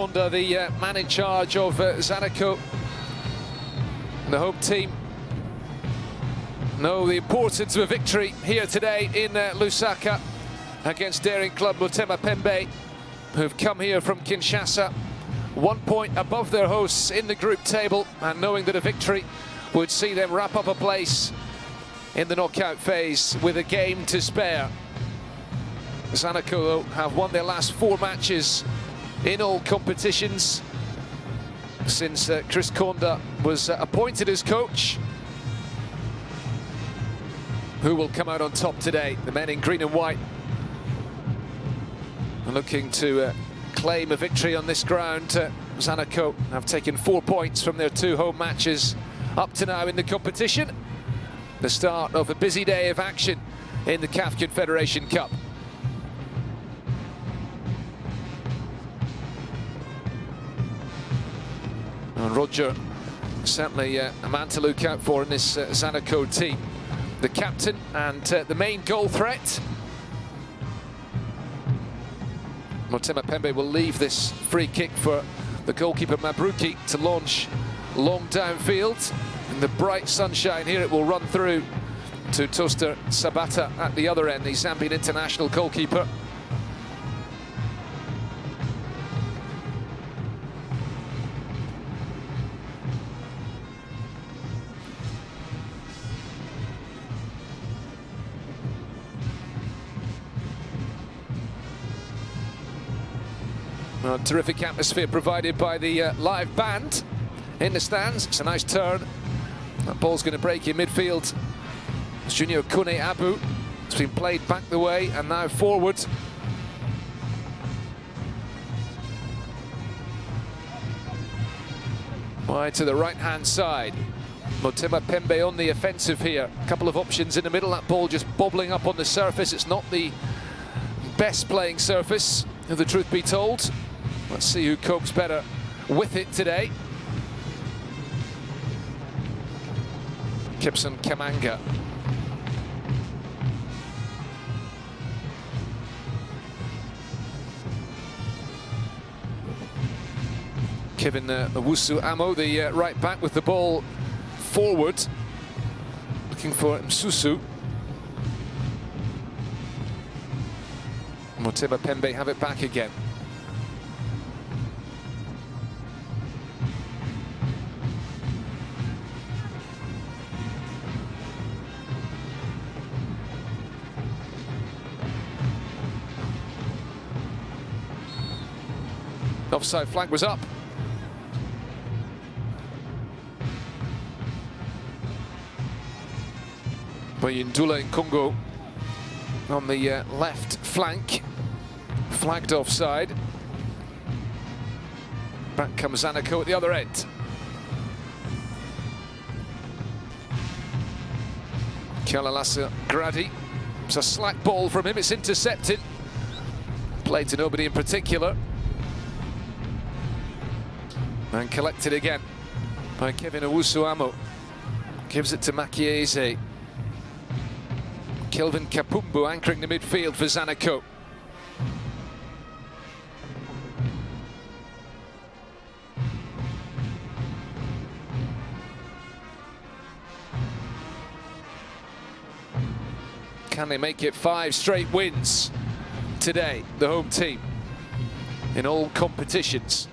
Under the man in charge of Zanaco, the home team, know the importance of a victory here today in Lusaka against daring club Motema Pembe, who've come here from Kinshasa, 1 point above their hosts in the group table, and knowing that a victory would see them wrap up a place in the knockout phase with a game to spare. Zanaco, though, have won their last 4 matches in all competitions since Chris Konda was appointed as coach. Who will come out on top today? The men in green and white are looking to claim a victory on this ground. Zanaco have taken 4 points from their 2 home matches up to now in the competition. The start of a busy day of action in the CAF Confederation Cup. And Roger, certainly a man to look out for in this Zanaco team. The captain and the main goal threat. Motema Pembe will leave this free kick for the goalkeeper Mabruki to launch long downfield. In the bright sunshine here, it will run through to Toaster Sabata at the other end, the Zambian international goalkeeper. A terrific atmosphere provided by the live band in the stands. It's a nice turn. That ball's going to break in midfield. It's Junior Kune Abu. It's been played back the way and now forward. Wide to the right-hand side. Motema Pembe on the offensive here. A couple of options in the middle. That ball just bobbling up on the surface. It's not the best playing surface, if the truth be told. Let's see who copes better with it today. Gibson Kamanga. Kevin Owusu Amo, the right back, with the ball forward. Looking for Msusu. Motema Pembe have it back again. Offside flag was up. By Ndula in Congo on the left flank. Flagged offside. Back comes Zanaco at the other end. Kialalasa Grady. It's a slack ball from him, it's intercepted. Played to nobody in particular. And collected again by Kevin Owusu Amo. Gives it to Makiese. Kelvin Kapumbu anchoring the midfield for Zanaco. Can they make it 5 straight wins today, the home team, in all competitions?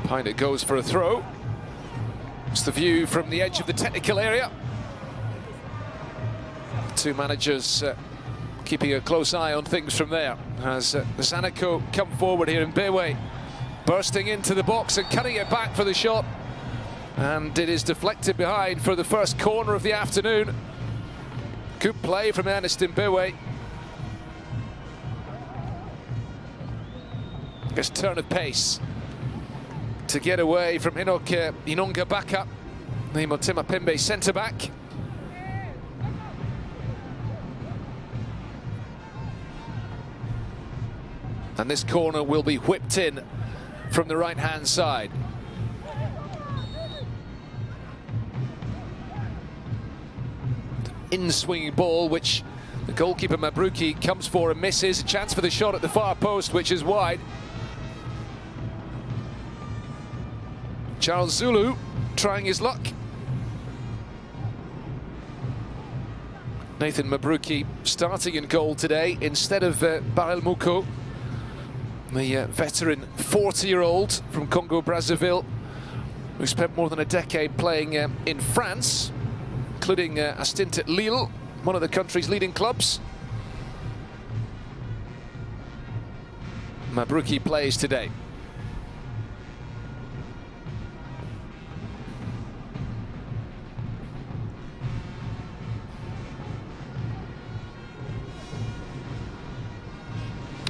Behind it goes for a throw. It's the view from the edge of the technical area. 2 managers keeping a close eye on things from there as Zanaco come forward here in Mbewe, bursting into the box and cutting it back for the shot, and it is deflected behind for the first corner of the afternoon. Good play from Ernest Mbewe. This turn of pace to get away from Inonga Baka, the Motema Pembe centre-back. And this corner will be whipped in from the right-hand side. In-swinging ball, which the goalkeeper Mabruki comes for and misses. A chance for the shot at the far post, which is wide. Charles Zulu trying his luck. Nathan Mabruki starting in goal today instead of Barel Muko, the veteran 40-year-old from Congo-Brazzaville, who spent more than a decade playing in France, including a stint at Lille, one of the country's leading clubs. Mabruki plays today.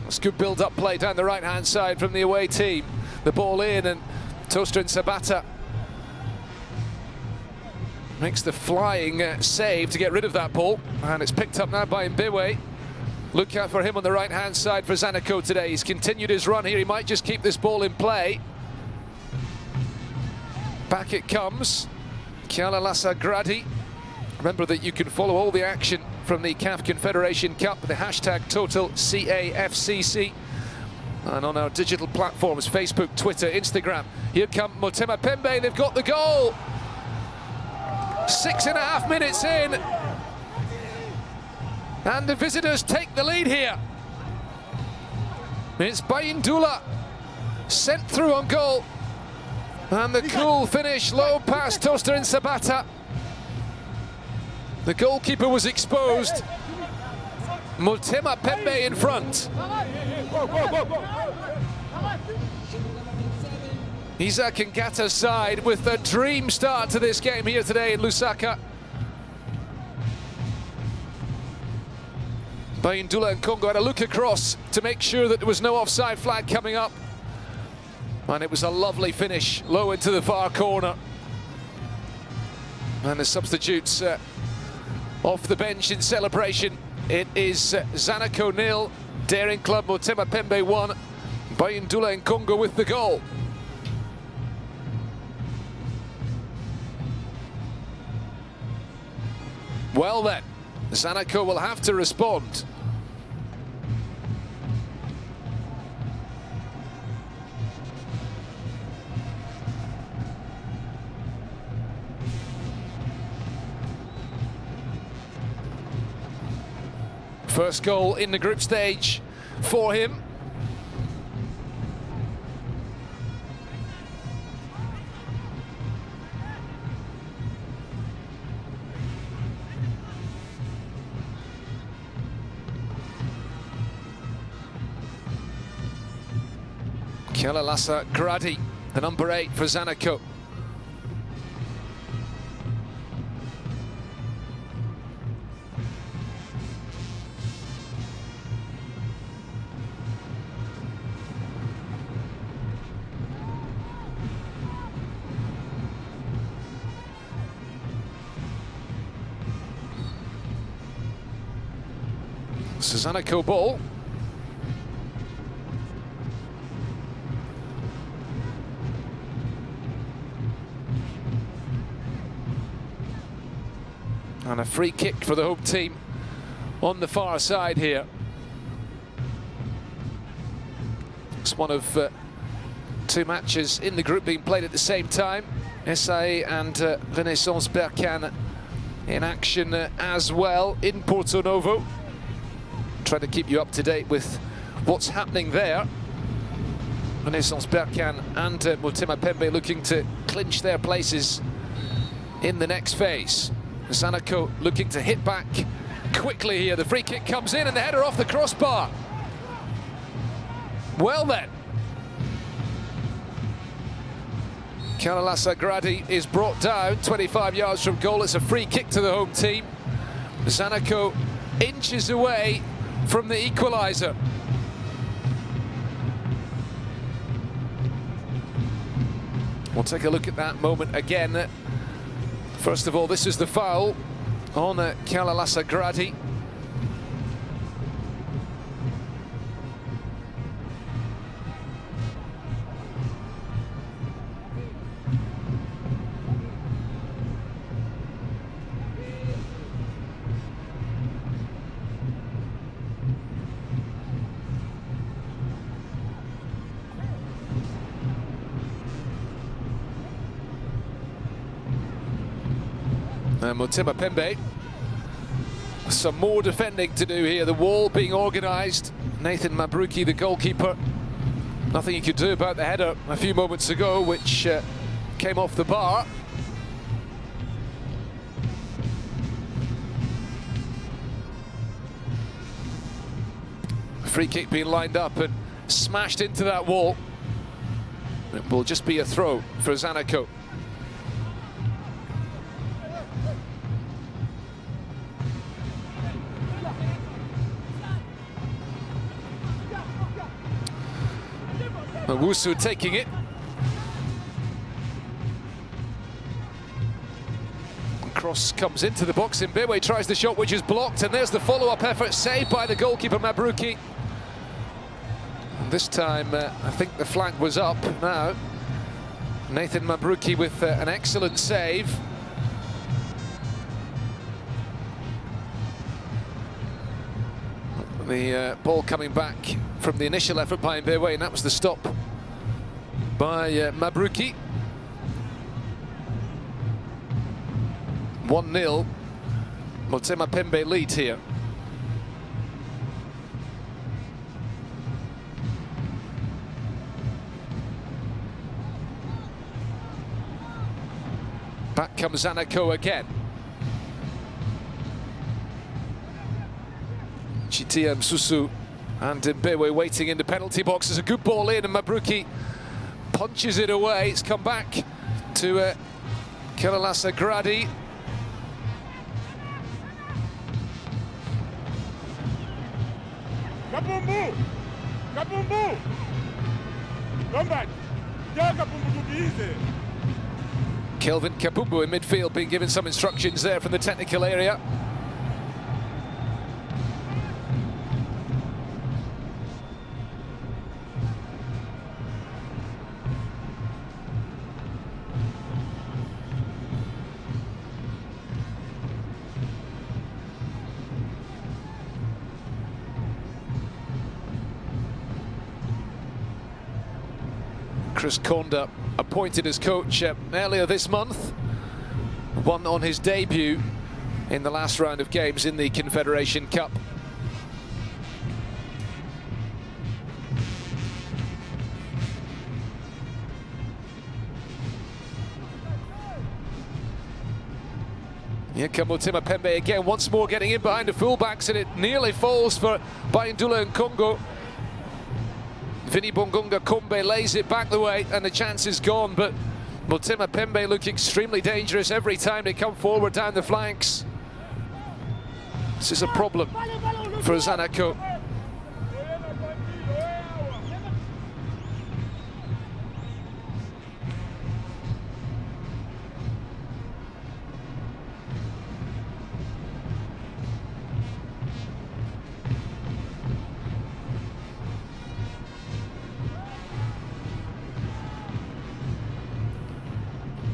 It's good build-up play down the right-hand side from the away team. The ball in, and Toaster and Sabata makes the flying save to get rid of that ball, and it's picked up now by Mbewe. Look out for him on the right-hand side for Zanaco today. He's continued his run here. He might just keep this ball in play. Back it comes. Kialalasa Gradi. Remember that you can follow all the action from the CAF Confederation Cup with the hashtag #TotalCAFCC, and on our digital platforms, Facebook, Twitter, Instagram. Here come Motema Pembe. They've got the goal. 6.5 minutes in, and the visitors take the lead here. It's Bayindula sent through on goal, and the cool finish, low pass, Toaster and Sabata. The goalkeeper was exposed. Motema Pembe in front. Isaac Ngata's side with a dream start to this game here today in Lusaka. Bayindula and Congo had a look across to make sure that there was no offside flag coming up. And it was a lovely finish, low into the far corner. And the substitutes off the bench in celebration. It is Zanaco 0, Daring Club Motema Pembe 1, Bayindula and Congo with the goal. Well then, Zanaco will have to respond. First goal in the group stage for him. Kialalasa Gradi, the number 8 for Zanaco. Zanaco ball. And a free kick for the home team on the far side here. It's one of two matches in the group being played at the same time. SAE and Renaissance Berkane in action as well in Porto Novo. Trying to keep you up to date with what's happening there. Renaissance Berkane and Motema Pembe looking to clinch their places in the next phase. Zanaco looking to hit back quickly here. The free kick comes in and the header off the crossbar. Well then. Kialalasa Gradi is brought down 25 yards from goal. It's a free kick to the home team. Zanaco inches away from the equaliser. We'll take a look at that moment again. First of all, this is the foul on Kialalasa Gradi. Motema Pembe. Some more defending to do here. The wall being organised. Nathan Mabruki, the goalkeeper. Nothing he could do about the header a few moments ago, which came off the bar. Free kick being lined up and smashed into that wall. It will just be a throw for Zanaco. Owusu taking it. Cross comes into the box. Pembe tries the shot, which is blocked, and there's the follow-up effort, saved by the goalkeeper Mabruki. And this time, I think the flag was up now. Nathan Mabruki with an excellent save. The ball coming back from the initial effort by Pembe, and that was the stop by Mabruki. 1-0. Motema Pembe lead here. Back comes Zanaco again. Chitia Msusu and Pembe waiting in the penalty box. There's a good ball in, and Mabruki punches it away. It's come back to Kelalasa Gradi. Kapumbu! Kapumbu! Come back! Yeah, Kapumbu to be easy. Kelvin Kapumbu in midfield being given some instructions there from the technical area. Chris Konda appointed as coach earlier this month, won on his debut in the last round of games in the Confederation Cup. Here come Motema Pembe again, once more getting in behind the fullbacks, and it nearly falls for Bayandula and Congo. Vini Bongonga Kombe lays it back the way, and the chance is gone, but Motema Pembe look extremely dangerous every time they come forward down the flanks. This is a problem for Zanaco.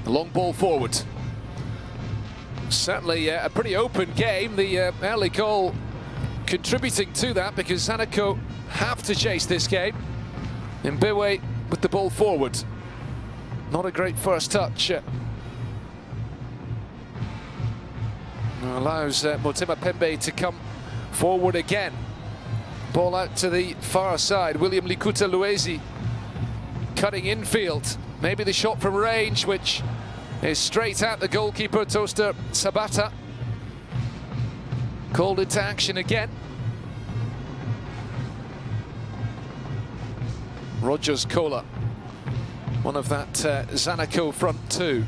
Long ball forward. Certainly a pretty open game. The early goal contributing to that, because Zanaco have to chase this game. Pembe with the ball forward. Not a great first touch. Allows Motema Pembe to come forward again. Ball out to the far side. William Likuta Luezi cutting infield. Maybe the shot from range, which is straight at the goalkeeper, Toaster Sabata. Called into action again. Rodgers Kola, one of that Zanaco front two.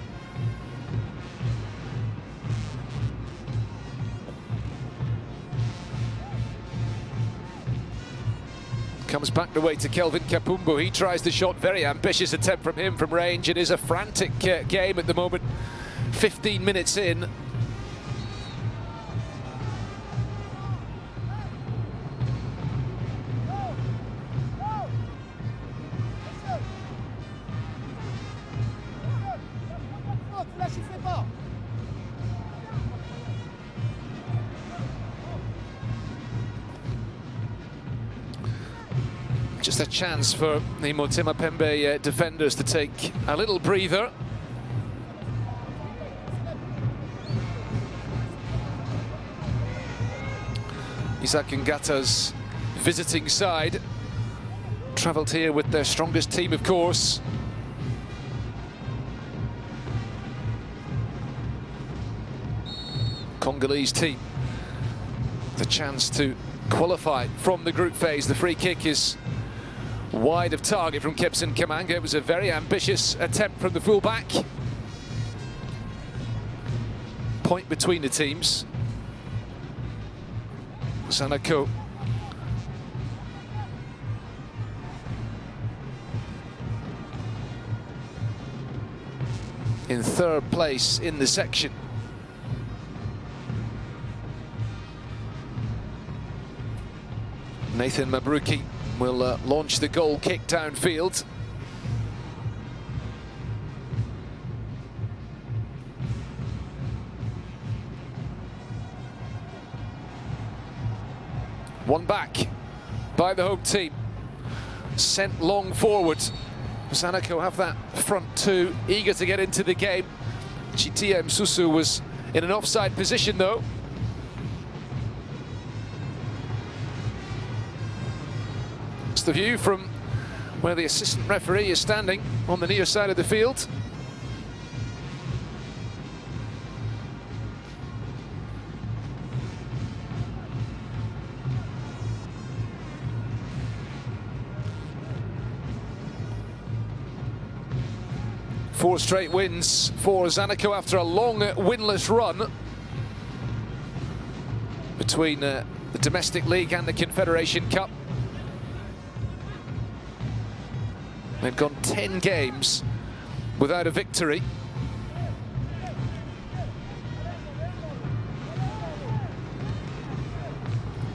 Comes back the way to Kelvin Kapumbu. He tries the shot, very ambitious attempt from him from range. It is a frantic game at the moment, 15 minutes in. Just a chance for the Motema Pembe defenders to take a little breather. Isaac Ngata's visiting side. Travelled here with their strongest team, of course. Congolese team. The chance to qualify from the group phase. The free kick is wide of target from Kepson Kamanga. It was a very ambitious attempt from the fullback. Point between the teams. Zanaco. In third place in the section. Nathan Mabruki will launch the goal kick downfield. One back by the home team. Sent long forward. Zanaco have that front two, eager to get into the game. Chitia Msusu was in an offside position though. It's the view from where the assistant referee is standing on the near side of the field. Four straight wins for Zanaco after a long winless run between the domestic league and the Confederation Cup. They've gone 10 games without a victory.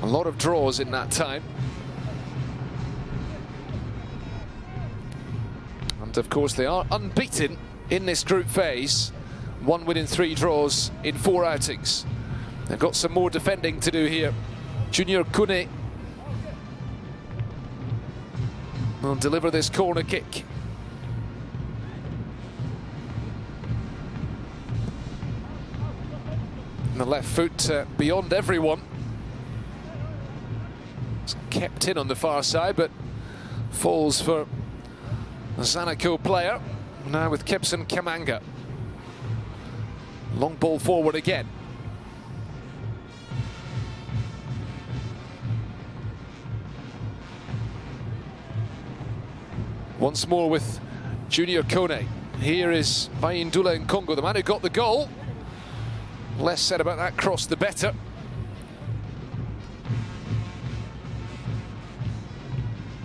A lot of draws in that time. And of course they are unbeaten in this group phase. 1 win in 3 draws in 4 outings. They've got some more defending to do here. Junior Kune will deliver this corner kick. And the left foot beyond everyone. It's kept in on the far side, but falls for a Zanaco player. Now with Kepson Kamanga. Long ball forward again. Once more with Junior Kone. Here is Bayindula Nkongo, the man who got the goal. Less said about that cross, the better.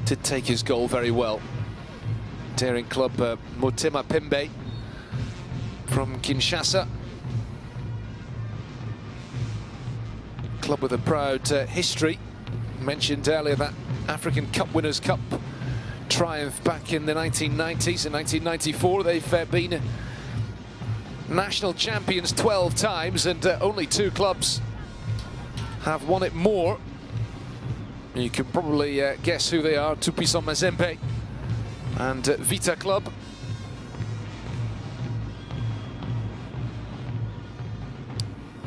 Did take his goal very well. Daring club Motema Pembe from Kinshasa. Club with a proud history. Mentioned earlier that African Cup Winners' Cup triumph back in the 1990s. In 1994 they've been national champions 12 times, and only 2 clubs have won it more. You can probably guess who they are: Tupisan Mazembe and Vita Club.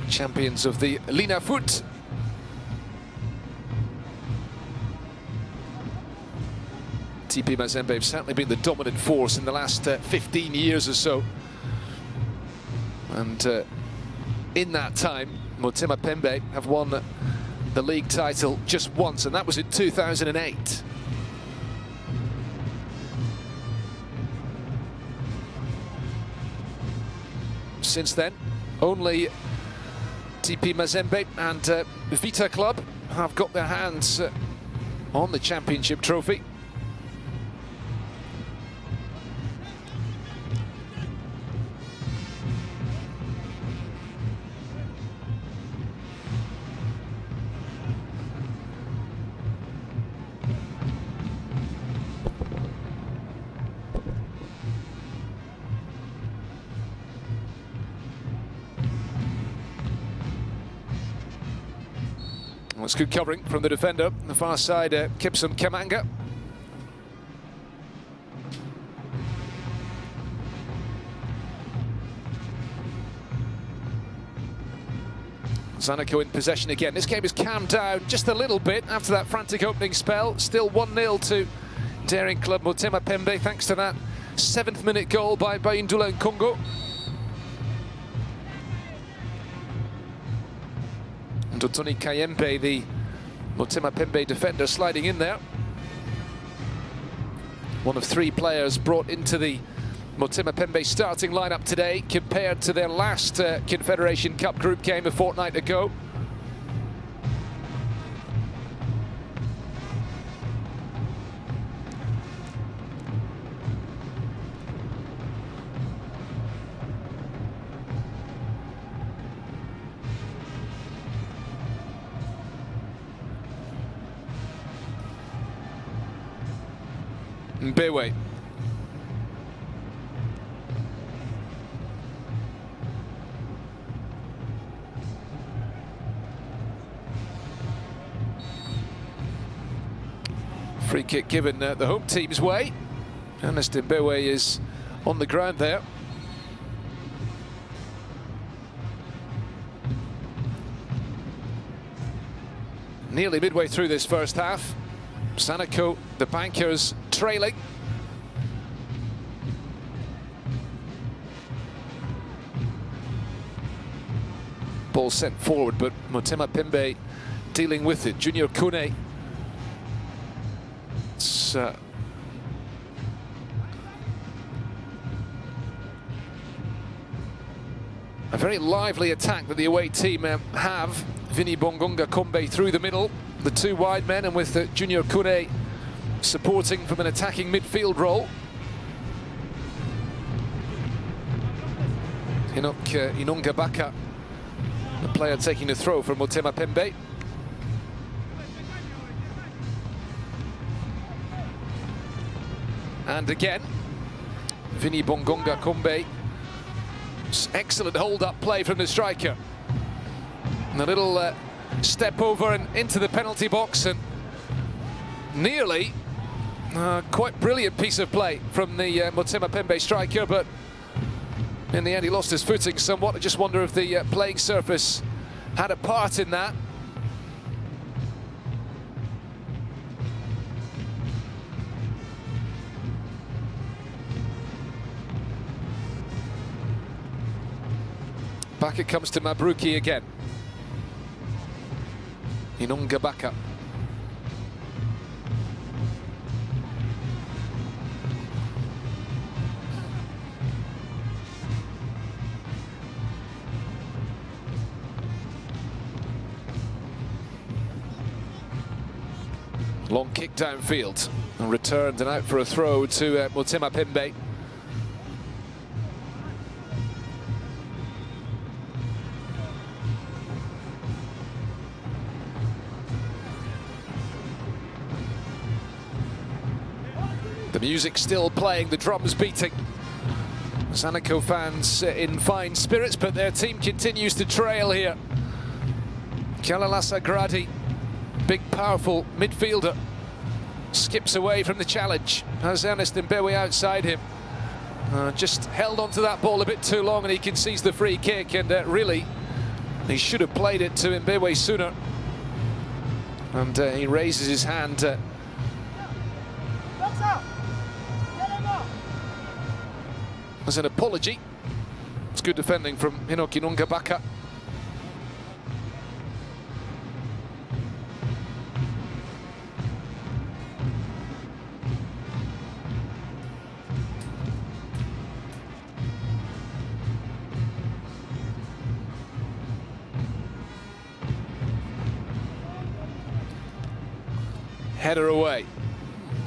Champions of the Lina Foot. TP Mazembe have certainly been the dominant force in the last 15 years or so. And in that time, Motema Pembe have won the league title just once, and that was in 2008. Since then, only TP Mazembe and Vita Club have got their hands on the championship trophy. Well, it's good covering from the defender on the far side, Kepson Kamanga. Zanaco in possession again. This game has calmed down just a little bit after that frantic opening spell. Still 1-0 to daring club Motema Pembe, thanks to that 7th-minute goal by Bayindula Nkongo. And Otoni Kayembe, the Motema Pembe defender, sliding in there. One of 3 players brought into the Motema Pembe starting lineup today, compared to their last Confederation Cup group game a fortnight ago. Mbewe. Free kick given the home team's way. Ernest Mbewe is on the ground there. Nearly midway through this first half. Zanaco, the bankers, trailing. Ball sent forward, but Motema Pembe dealing with it. Junior Kune. It's a very lively attack that the away team have. Vini Bongonga Kombe through the middle, the 2 wide men, and with Junior Kune supporting from an attacking midfield role. Inonga Baka, the player taking the throw from Motema Pembe. And again, Vini Bongonga Kombe. Excellent hold-up play from the striker. And a little step over and into the penalty box, and nearly quite brilliant piece of play from the Motema Pembe striker, but in the end he lost his footing somewhat. I just wonder if the playing surface had a part in that. Back it comes to Mabruki again. Inonga Baka. Long kick downfield and returned and out for a throw to Motema Pembe. The music still playing, the drums beating. Zanaco fans in fine spirits, but their team continues to trail here. Kalalasa Gradi, big powerful midfielder, skips away from the challenge. Has Ernest Mbewe outside him. Just held onto that ball a bit too long, and he concedes the free kick, and really he should have played it to Mbewe sooner. And he raises his hand as an apology. It's good defending from Inonga Baka. Header away.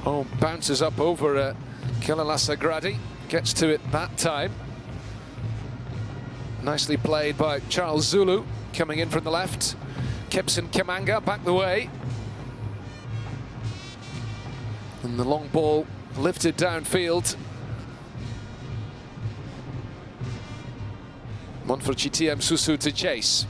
Oh, bounces up over Kalalasa Gradi. Gets to it that time. Nicely played by Charles Zulu, coming in from the left. Kepson Kamanga back the way. And the long ball lifted downfield. One for Chitiam Susu to chase.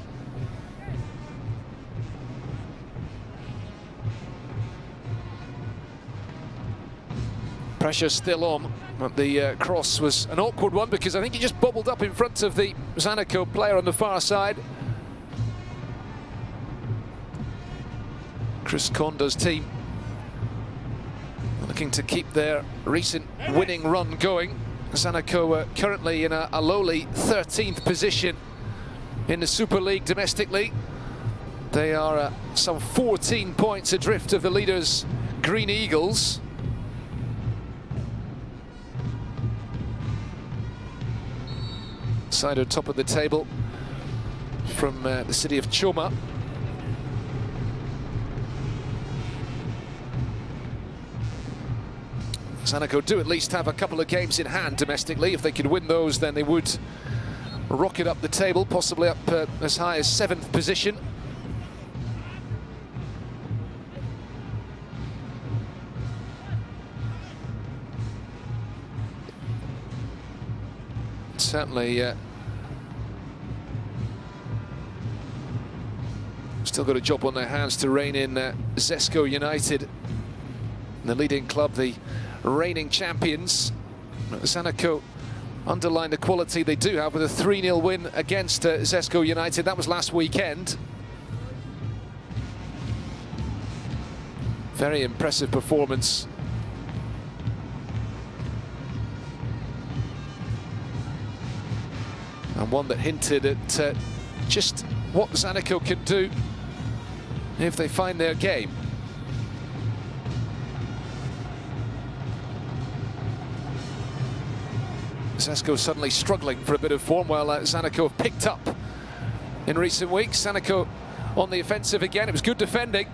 Pressure still on, but the cross was an awkward one because I think he just bobbled up in front of the Zanaco player on the far side. Chris Kondo's team looking to keep their recent winning run going. Zanaco currently in a lowly 13th position in the Super League domestically. They are some 14 points adrift of the leaders, Green Eagles. Side at top of the table from the city of Choma. Zanaco do at least have a couple of games in hand domestically. If they could win those, then they would rocket up the table, possibly up as high as 7th position. Certainly still got a job on their hands to rein in Zesco United, the leading club, the reigning champions. Zanaco underline the quality they do have with a 3-0 win against Zesco United. That was last weekend. Very impressive performance. And one that hinted at just what Zanaco can do if they find their game. Zesco suddenly struggling for a bit of form, while Zanaco have picked up in recent weeks. Zanaco on the offensive again. It was good defending.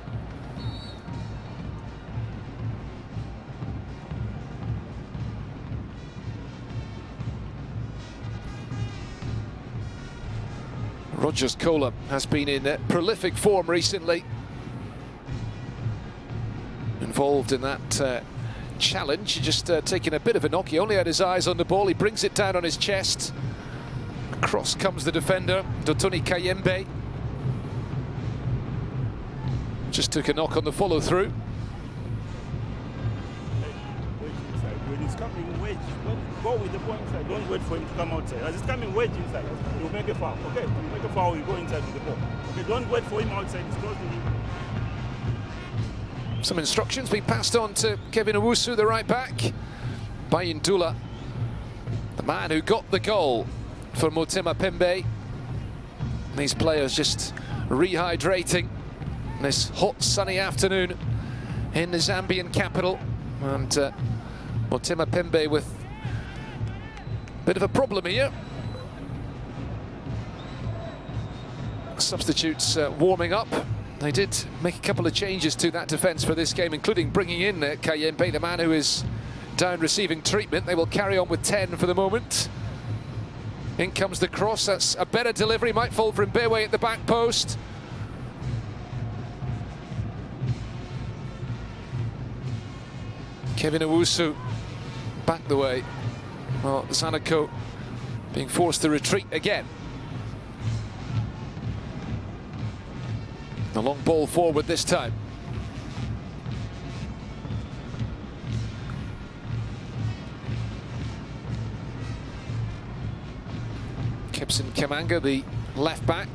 Rodgers Kola has been in prolific form recently. Involved in that challenge, just taking a bit of a knock. He only had his eyes on the ball. He brings it down on his chest. Across comes the defender, Dotoni Kayembe. Just took a knock on the follow through. When he's coming wedge, go with the ball inside. Don't wait for him to come outside. As he's coming wedge inside, you make a foul. Okay, you make a foul, you go inside with the ball. Okay, don't wait for him outside. He's close to him. Some instructions being passed on to Kevin Owusu, the right back. Bayindula, the man who got the goal for Motema Pembe. These players just rehydrating this hot sunny afternoon in the Zambian capital. And Motema Pembe with a bit of a problem here. Substitutes warming up. They did make a couple of changes to that defence for this game, including bringing in Kayembe, the man who is down receiving treatment. They will carry on with 10 for the moment. In comes the cross. That's a better delivery. Might fall for Mbewe at the back post. Kevin Owusu back the way. Well, Zanaco being forced to retreat again. A long ball forward this time. Kipson Kamanga, the left back.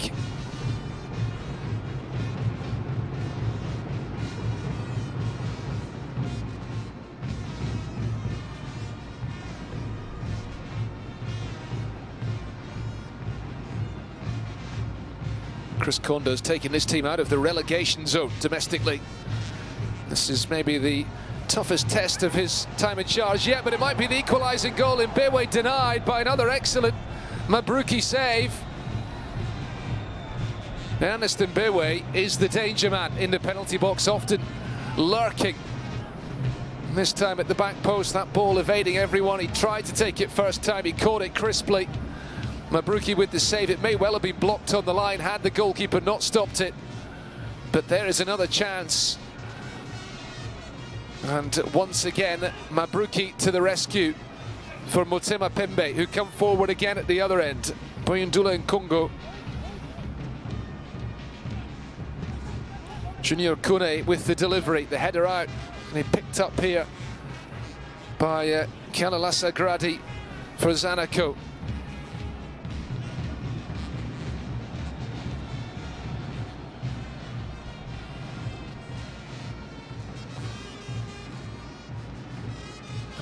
Chris Kondo's taking this team out of the relegation zone domestically. This is maybe the toughest test of his time in charge yet, but it might be the equalising goal. Mbewe denied by another excellent Mabruki save. Ernest Mbewe is the danger man in the penalty box, often lurking. This time at the back post, that ball evading everyone. He tried to take it first time, he caught it crisply. Mabruki with the save. It may well have been blocked on the line had the goalkeeper not stopped it. But there is another chance. And once again, Mabruki to the rescue for Motema Pembe, who come forward again at the other end. Boyundula and Congo. Junior Kune with the delivery, the header out. And he picked up here by Kalalasa Gradi for Zanaco.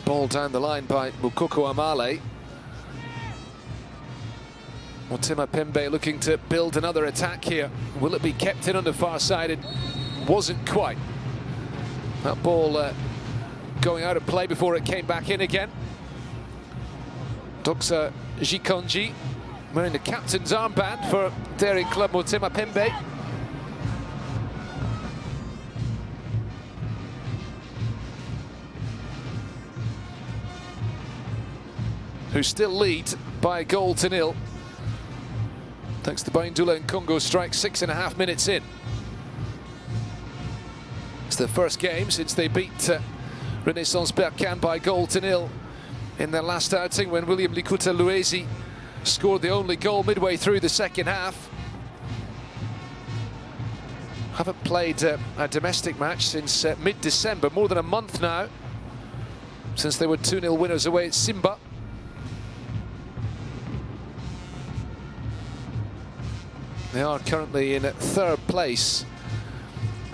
Ball down the line by Mukoko Amale. Motema Pembe looking to build another attack here. Will it be kept in on the far side? It wasn't quite. That ball going out of play before it came back in again. Doxa Jikonji wearing the captain's armband for Daring Club Motema Pembe. Who still lead by a goal to nil. Thanks to Baindula and Congo strike 6.5 minutes in. It's their first game since they beat Renaissance Berkane by a goal to nil in their last outing when William Likuta Luezi scored the only goal midway through the second half. Haven't played a domestic match since mid-December, more than a month now, since they were 2-0 winners away at Simba. They are currently in third place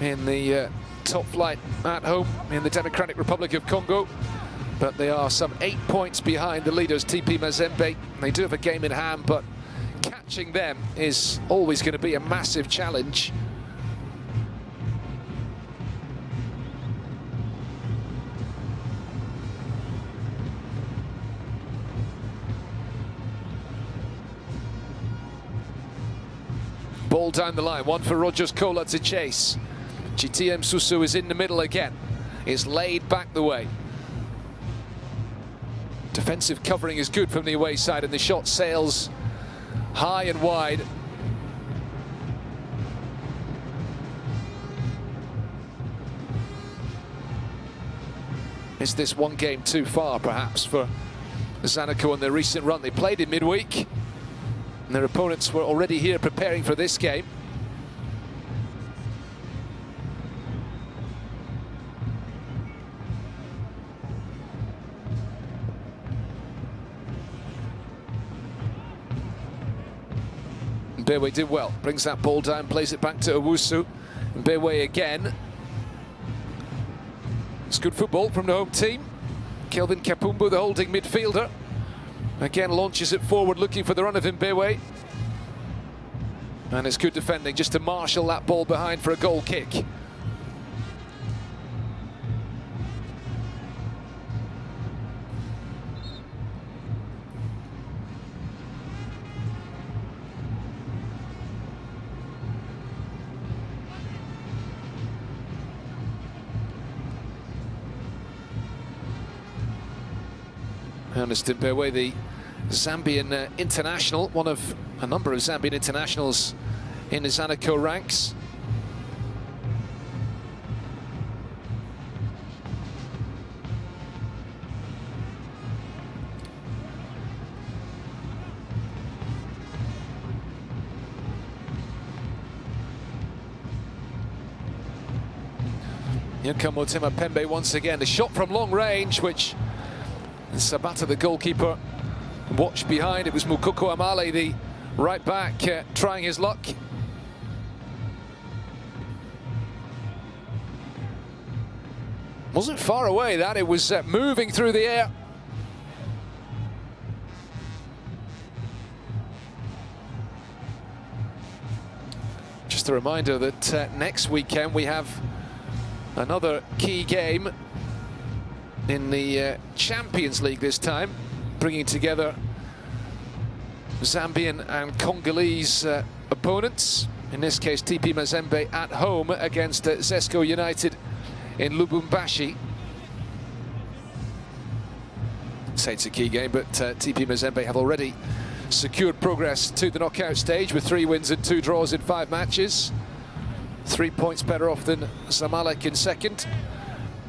in the top flight at home in the Democratic Republic of Congo, but they are some 8 points behind the leaders, TP Mazembe. They do have a game in hand, but catching them is always going to be a massive challenge. Ball down the line, one for Rodgers Kola to chase. GTM Susu is in the middle again. It's laid back the way. Defensive covering is good from the away side, and the shot sails high and wide. Is this one game too far, perhaps, for Zanaco on their recent run? They played in midweek, and their opponents were already here preparing for this game. Mbewe did well, brings that ball down, plays it back to Owusu. Mbewe again. It's good football from the home team. Kelvin Kapumbu, the holding midfielder, again launches it forward, looking for the run of Mbewe. And it's good defending just to marshal that ball behind for a goal kick. Ernest Mbewe, the Zambian international, one of a number of Zambian internationals in the Zanaco ranks. Here come Motema Pembe once again. The shot from long range, which Sabata, the goalkeeper, watched behind. It was Mukoko Amale, the right back, trying his luck. Wasn't far away, that. It was moving through the air. Just a reminder that next weekend we have another key game in the Champions League this time, bringing together Zambian and Congolese opponents. In this case, TP Mazembe at home against Zesco United in Lubumbashi. Say it's a key game, but TP Mazembe have already secured progress to the knockout stage with 3 wins and 2 draws in 5 matches. 3 points better off than Zamalek in second.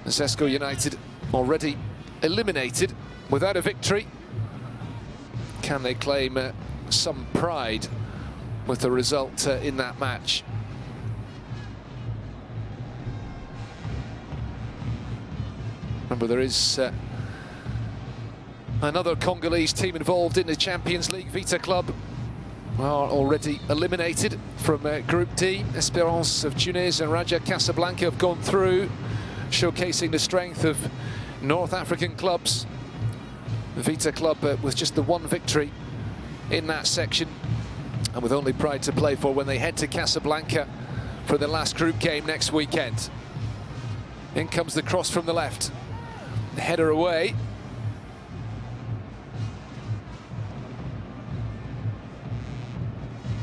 Zesco United already eliminated without a victory. Can they claim some pride with the result in that match? Remember, there is another Congolese team involved in the Champions League. Vita Club are already eliminated from Group D. Esperance of Tunis and Raja Casablanca have gone through, showcasing the strength of North African clubs. Vita Club with just the one victory in that section, and with only pride to play for when they head to Casablanca for the last group game next weekend. In comes the cross from the left. The header away.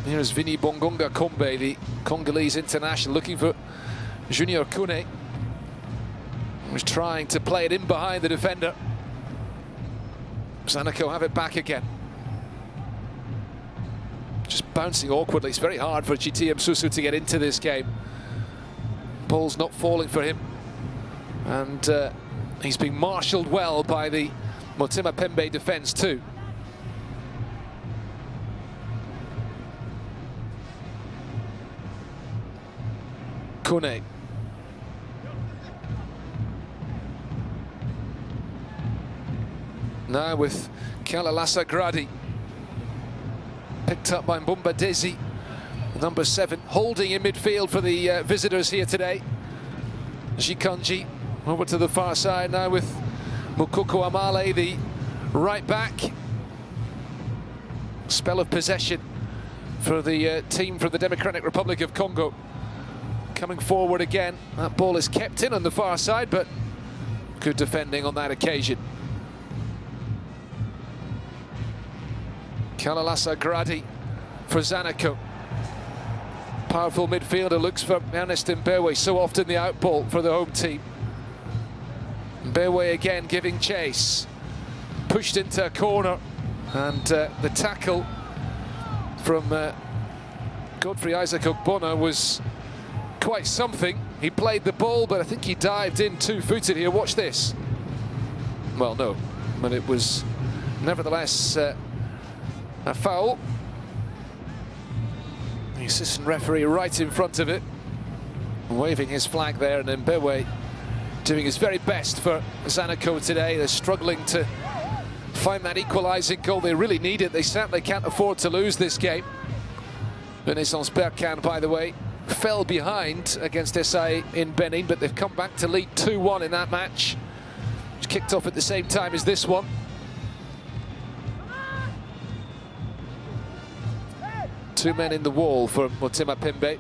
Here's Vini Bongonga Kombe, the Congolese international, looking for Junior Kune. Was trying to play it in behind the defender. Zanaco have it back again. Just bouncing awkwardly. It's very hard for GT Msusu to get into this game. Ball's not falling for him. And he's being marshalled well by the Motema Pembe defence too. Kune. Now with Kalalasa Gradi. Picked up by Mbumba Desi, number 7, holding in midfield for the visitors here today. Jikanji over to the far side now with Mukoko Amale, the right back. Spell of possession for the team from the Democratic Republic of Congo. Coming forward again. That ball is kept in on the far side, but good defending on that occasion. Kalalasa Gradi for Zanaco. Powerful midfielder, looks for Ernest Mbewe, so often the outball for the home team. Mbewe again giving chase. Pushed into a corner, and the tackle from Godfrey Isaac Ogbonna was quite something. He played the ball, but I think he dived in two-footed here. Watch this. Well, no, but it was nevertheless a foul. The assistant referee right in front of it, waving his flag there, and Mbewe doing his very best for Zanaco today. They're struggling to find that equalising goal. They really need it. They certainly can't afford to lose this game. Renaissance Berkane, by the way, fell behind against SAE in Benin, but they've come back to lead 2-1 in that match, which kicked off at the same time as this one. Two men in the wall for Motema Pembe.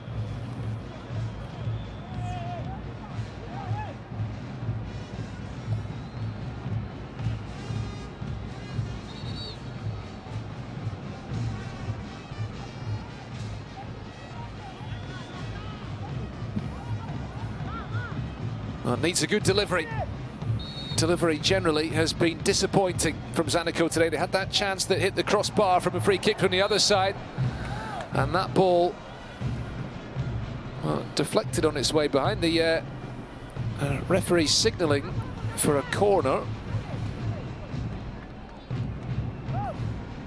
Well, needs a good delivery. Delivery generally has been disappointing from Zanaco today. They had that chance that hit the crossbar from a free kick from the other side. And that ball deflected on its way behind. The referee signalling for a corner.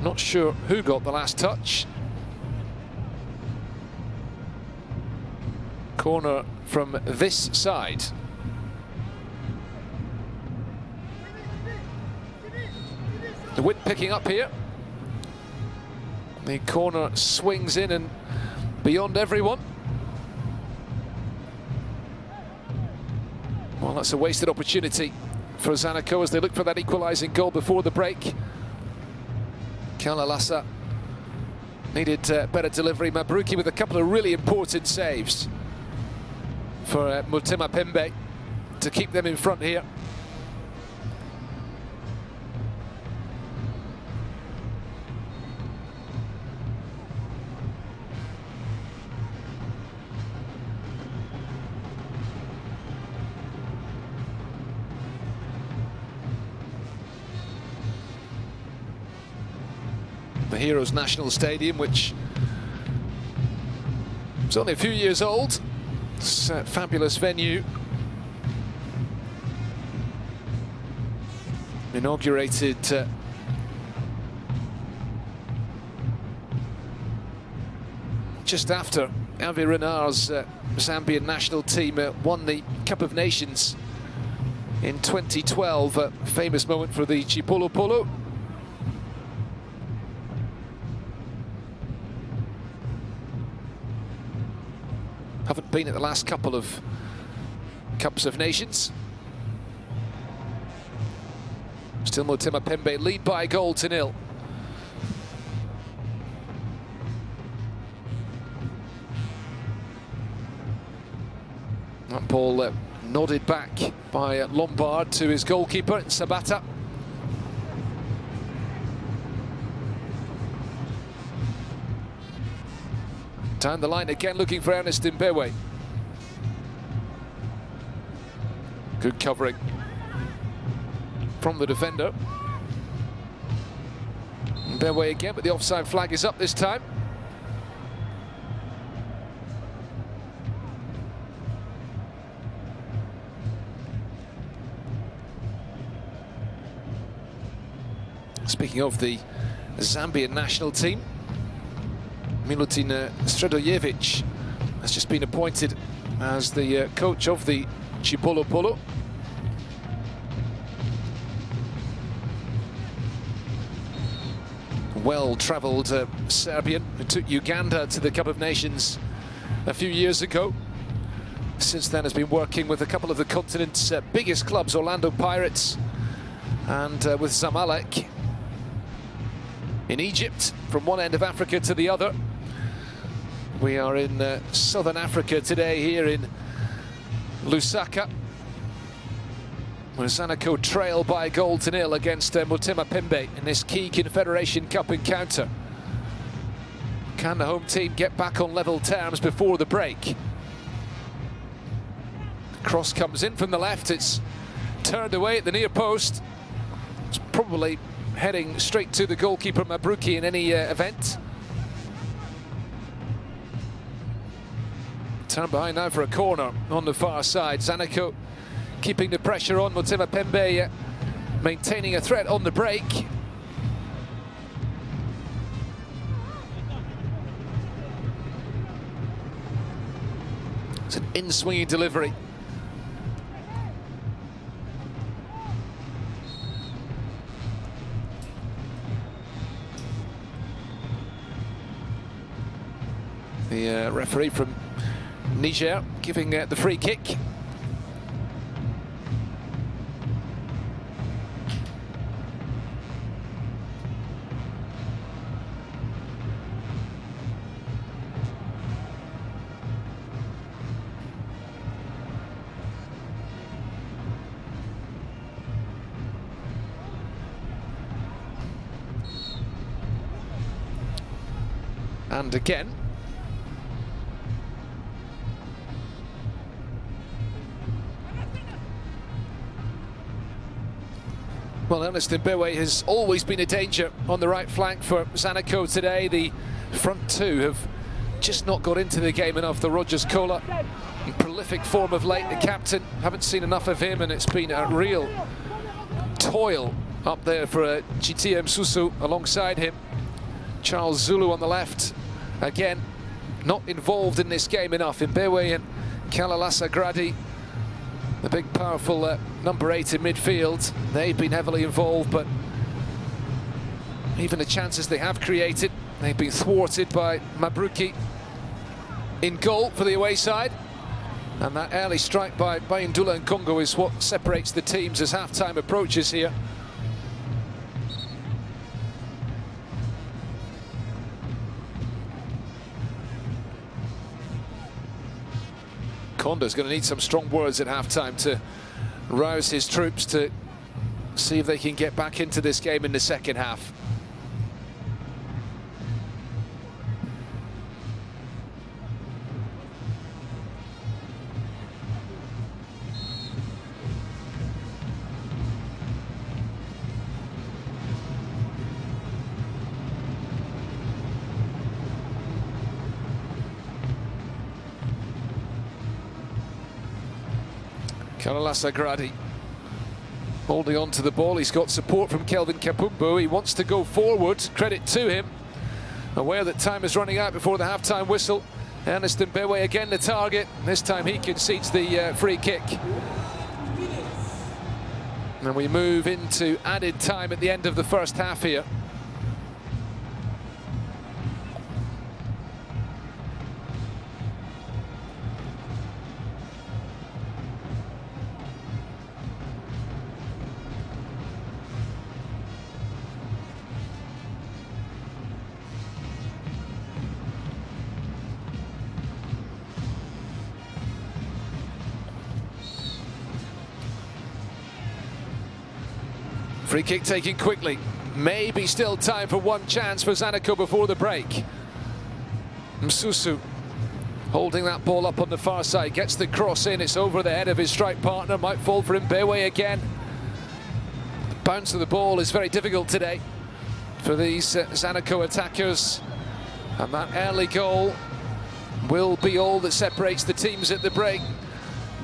Not sure who got the last touch. Corner from this side. The wind picking up here. The corner swings in and beyond everyone. Well, that's a wasted opportunity for Zanaco as they look for that equalising goal before the break. Kalalasa needed better delivery. Mabruki with a couple of really important saves for Motema Pembe to keep them in front here. The Heroes National Stadium, which is only a few years old. It's a fabulous venue. Inaugurated just after Hervé Renard's Zambian national team won the Cup of Nations in 2012. A famous moment for the Chipolo Polo. Haven't been at the last couple of Cups of Nations. Still Motema Pembe lead by a goal to nil. That ball nodded back by Lombard to his goalkeeper, Sabata. Down the line again, looking for Ernest Mbewe. Good covering from the defender. Mbewe again, but the offside flag is up this time. Speaking of the Zambian national team, Milutin Sredojevic has just been appointed as the coach of the Chipolo Polo. Well-travelled Serbian who took Uganda to the Cup of Nations a few years ago. Since then has been working with a couple of the continent's biggest clubs, Orlando Pirates and with Zamalek in Egypt, from one end of Africa to the other. We are in southern Africa today, here in Lusaka, where Zanaco trail by a goal to nil against Motema Pembe in this key Confederation Cup encounter. Can the home team get back on level terms before the break? The cross comes in from the left, it's turned away at the near post. It's probably heading straight to the goalkeeper Mabruki in any event. Turn behind now for a corner on the far side. Zanaco keeping the pressure on. Motema Pembe maintaining a threat on the break. It's an in-swinging delivery. The referee from Niger giving the free kick. And again. Well, Ernest Mbewe has always been a danger on the right flank for Zanaco today. The front two have just not got into the game enough. The Rodgers Kola, in prolific form of late, the captain, haven't seen enough of him, and it's been a real toil up there for GTM Susu alongside him. Charles Zulu on the left, again, not involved in this game enough. Mbewe and Kalalasa Gradi, the big, powerful number 8 in midfield, they've been heavily involved, but even the chances they have created, they've been thwarted by Mabruki in goal for the away side. And that early strike by Ndula and Congo is what separates the teams as half-time approaches here. Kondo's going to need some strong words at half-time to rouse his troops to see if they can get back into this game in the second half. Kalalasa Gradi holding on to the ball. He's got support from Kelvin Kapumbu. He wants to go forward. Credit to him. Aware that time is running out before the half-time whistle. Ernest Mbewe again the target. This time he concedes the free kick. And we move into added time at the end of the first half here. Free kick taken quickly. Maybe still time for one chance for Zanaco before the break. Msusu holding that ball up on the far side, gets the cross in, it's over the head of his strike partner, might fall for Pembe again. The bounce of the ball is very difficult today for these Zanaco attackers, and that early goal will be all that separates the teams at the break.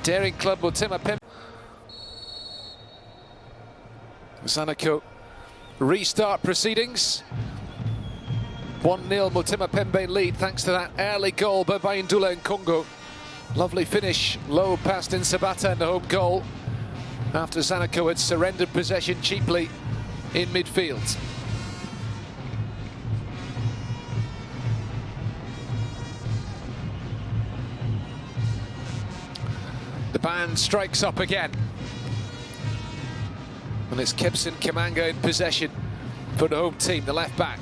Daring Club Motema Pembe. Zanaco restart proceedings. 1-0 Motema Pembe lead thanks to that early goal by Ndula and Congo. Lovely finish, low past in Sabata and the home goal after Zanaco had surrendered possession cheaply in midfield. The band strikes up again. And it's Kebson Kamanga in possession for the home team, the left back,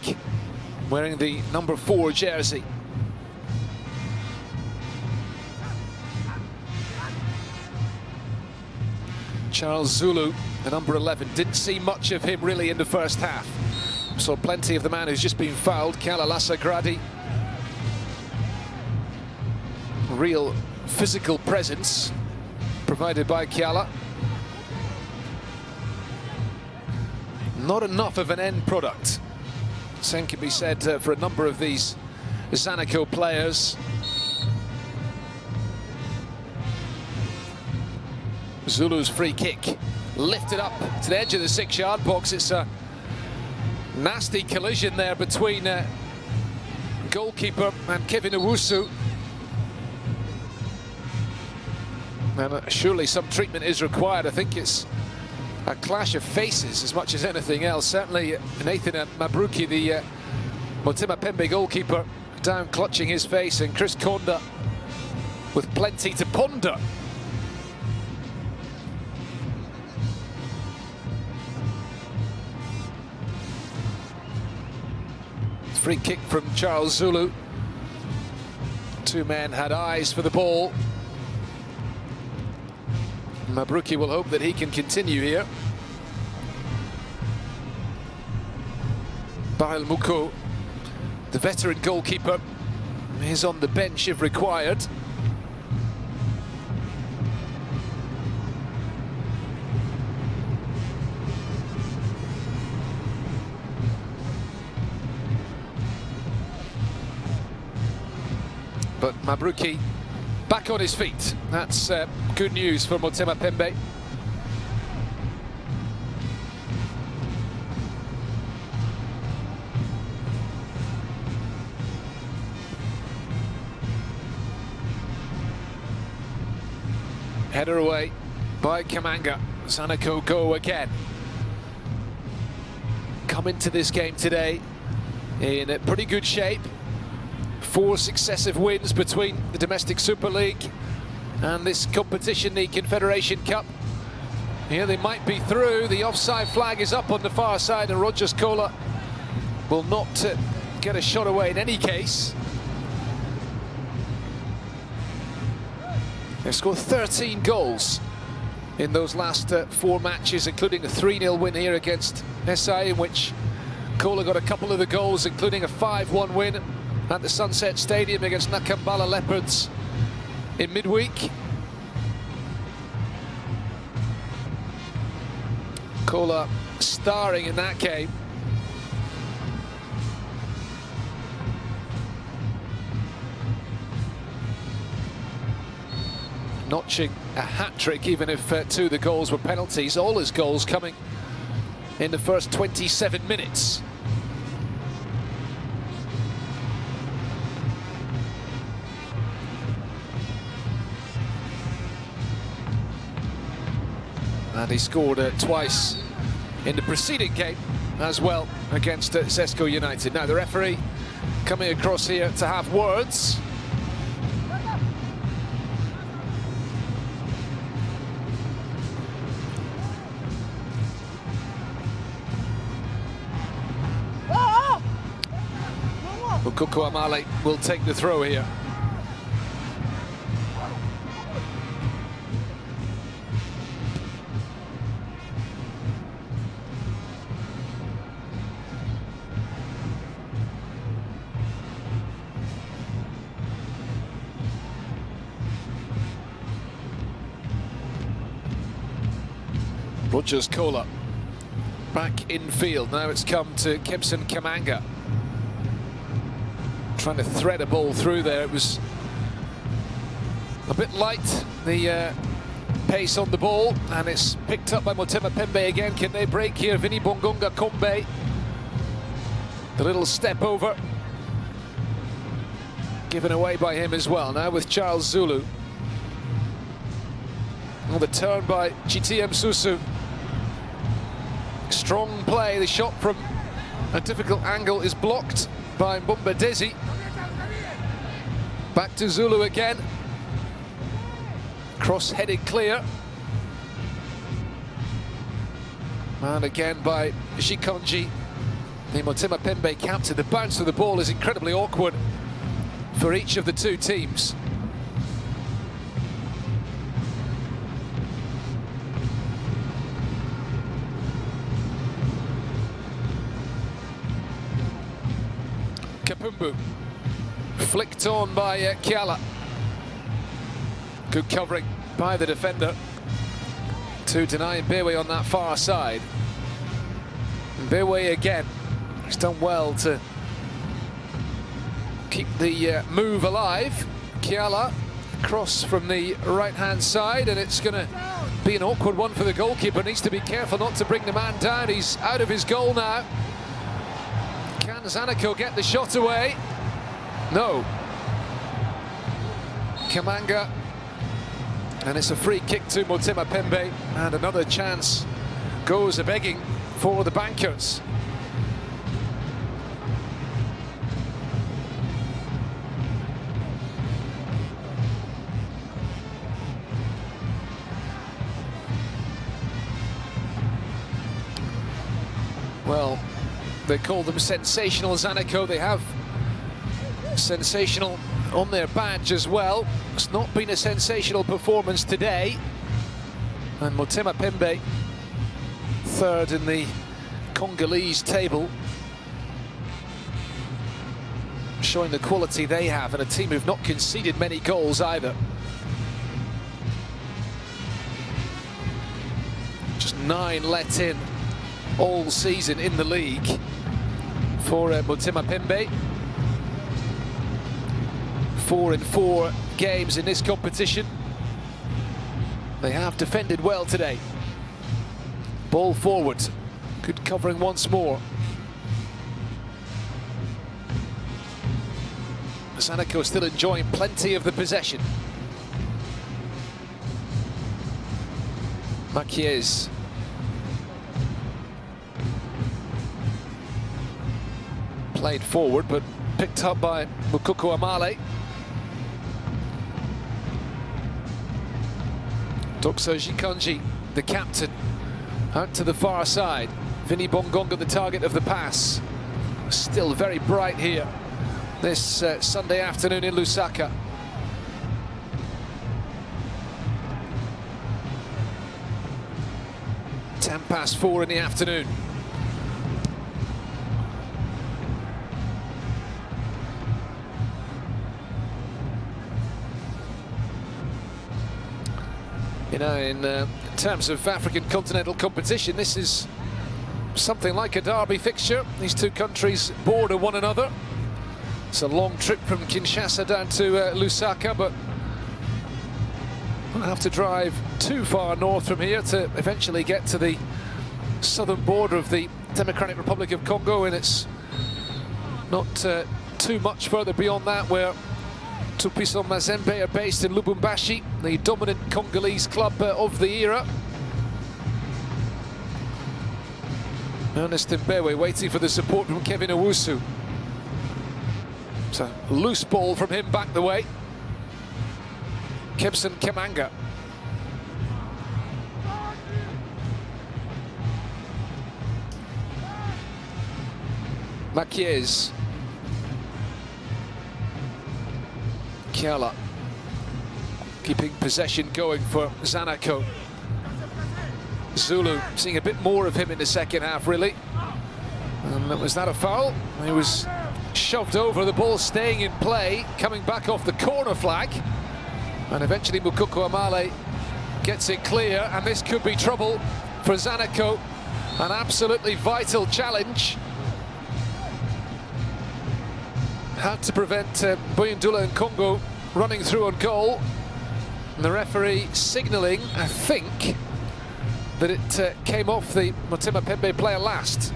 wearing the number 4 jersey. Charles Zulu, the number 11, didn't see much of him really in the first half. Saw plenty of the man who's just been fouled, Kalalasa Gradi. Real physical presence provided by Kiala. Not enough of an end product. Same can be said for a number of these Zanaco players. Zulu's free kick lifted up to the edge of the 6-yard box. It's a nasty collision there between goalkeeper and Kevin Owusu. And surely some treatment is required. I think it's a clash of faces as much as anything else. Certainly Nathan Mabruki, the Motema Pembe goalkeeper, down clutching his face, and Chris Konda with plenty to ponder. Free kick from Charles Zulu. Two men had eyes for the ball. Mabruki will hope that he can continue here. Bahel Muko, the veteran goalkeeper, is on the bench if required. But Mabruki back on his feet. That's good news for Motema Pembe. Header away by Kamanga. Zanaco go again. Come into this game today in a pretty good shape. 4 successive wins between the domestic Super League and this competition, the Confederation Cup. Here they might be through. The offside flag is up on the far side, and Rodgers Kola will not get a shot away in any case. They've scored 13 goals in those last 4 matches, including a 3-0 win here against SI, in which Kola got a couple of the goals, including a 5-1 win at the Sunset Stadium against Nakambala Leopards in midweek. Kola starring in that game. Notching a hat-trick, even if 2 of the goals were penalties. All his goals coming in the first 27 minutes. And he scored twice in the preceding game as well against Zesco United. Now the referee coming across here to have words. Ukoko Amale will take the throw here. Rodgers Kola back in field. Now it's come to Kempson Kamanga. Trying to thread a ball through there. It was a bit light, the pace on the ball, and it's picked up by Motema Pembe again. Can they break here? Vini Bongonga Kombe. The little step over. Given away by him as well. Now with Charles Zulu. On the turn by GTM Susu. Strong play. The shot from a difficult angle is blocked by Mbumba Desi. Back to Zulu again. Cross-headed clear. And again by Shikonji, the Motema Pembe captain. The bounce of the ball is incredibly awkward for each of the two teams. Kapumbu flicked on by Kiala. Good covering by the defender to deny Mbewe on that far side. Mbewe again. He's done well to keep the move alive. Kiala cross from the right-hand side, and it's going to be an awkward one for the goalkeeper. Needs to be careful not to bring the man down. He's out of his goal now. Can Zanaco get the shot away? No. Kamanga. And it's a free kick to Motema Pembe, and another chance goes a-begging for the bankers. Well, they call them sensational Zanaco. They have sensational on their badge as well. It's not been a sensational performance today. And Motema Pembe, third in the Congolese table, showing the quality they have, and a team who've not conceded many goals either. Just 9 let in all season in the league for Motema Pembe. 4 in 4 games in this competition. They have defended well today. Ball forward. Good covering once more. Zanaco still enjoying plenty of the possession. Makiez. Played forward, but picked up by Mukoko Amale. Dokso Jikonji, the captain, out to the far side. Vini Bongonga, the target of the pass. Still very bright here this Sunday afternoon in Lusaka. Ten past 4 in the afternoon. You know, in terms of African continental competition, this is something like a derby fixture. These two countries border one another. It's a long trip from Kinshasa down to Lusaka, but we'll have to drive too far north from here to eventually get to the southern border of the Democratic Republic of Congo, and it's not too much further beyond that where Tupiso Mazembe are based in Lubumbashi, the dominant Congolese club of the era. Ernest Mbewe waiting for the support from Kevin Owusu. It's a loose ball from him back the way. Kempson Kamanga. Makiez. Kiala keeping possession going for Zanaco. Zulu seeing a bit more of him in the second half, really. And was that a foul? He was shoved over, the ball staying in play, coming back off the corner flag. And eventually Mukoko Amale gets it clear, and this could be trouble for Zanaco. An absolutely vital challenge. Had to prevent Boyendula and Congo running through on goal. And the referee signalling, I think, that it came off the Motema Pembe player last.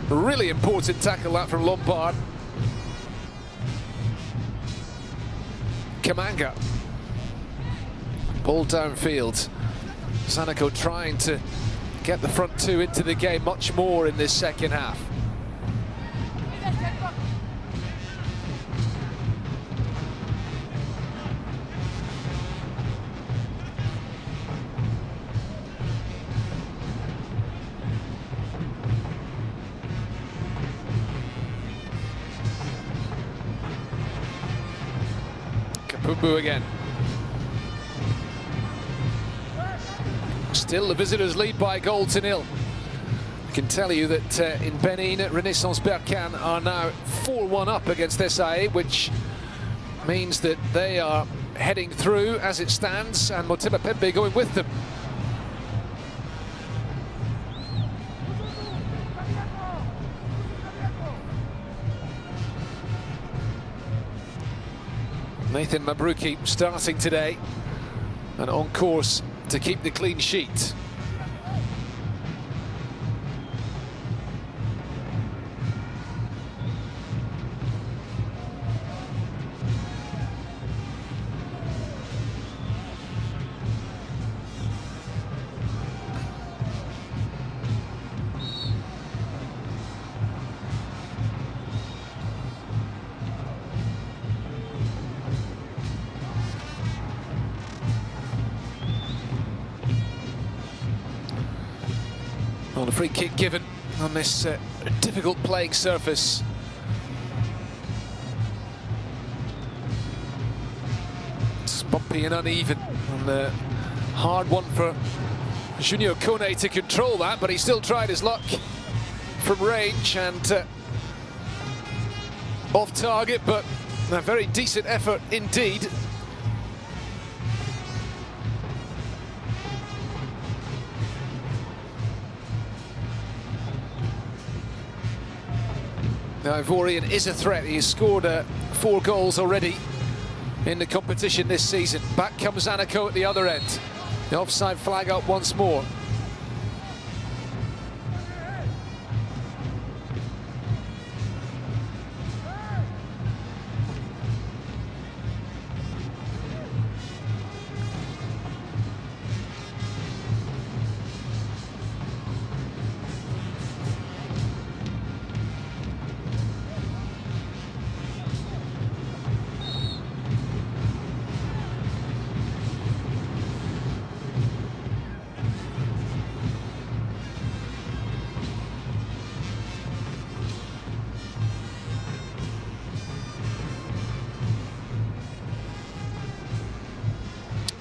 Really important tackle that from Lombard. Kamanga. Ball downfield. Zanaco trying to get the front two into the game much more in this second half. Kapumbu again. Still the visitors lead by a goal to nil. I can tell you that in Benin, Renaissance Berkane are now 4-1 up against SAE, which means that they are heading through as it stands, and Motema Pembe going with them. Nathan Mabruki starting today and on course to keep the clean sheet. Well, a free kick given on this difficult playing surface. It's bumpy and uneven, and a hard one for Junior Kone to control that, but he still tried his luck from range and off target, but a very decent effort indeed. Now, Ivorian is a threat. He's scored 4 goals already in the competition this season. Back comes Zanaco at the other end. The offside flag up once more.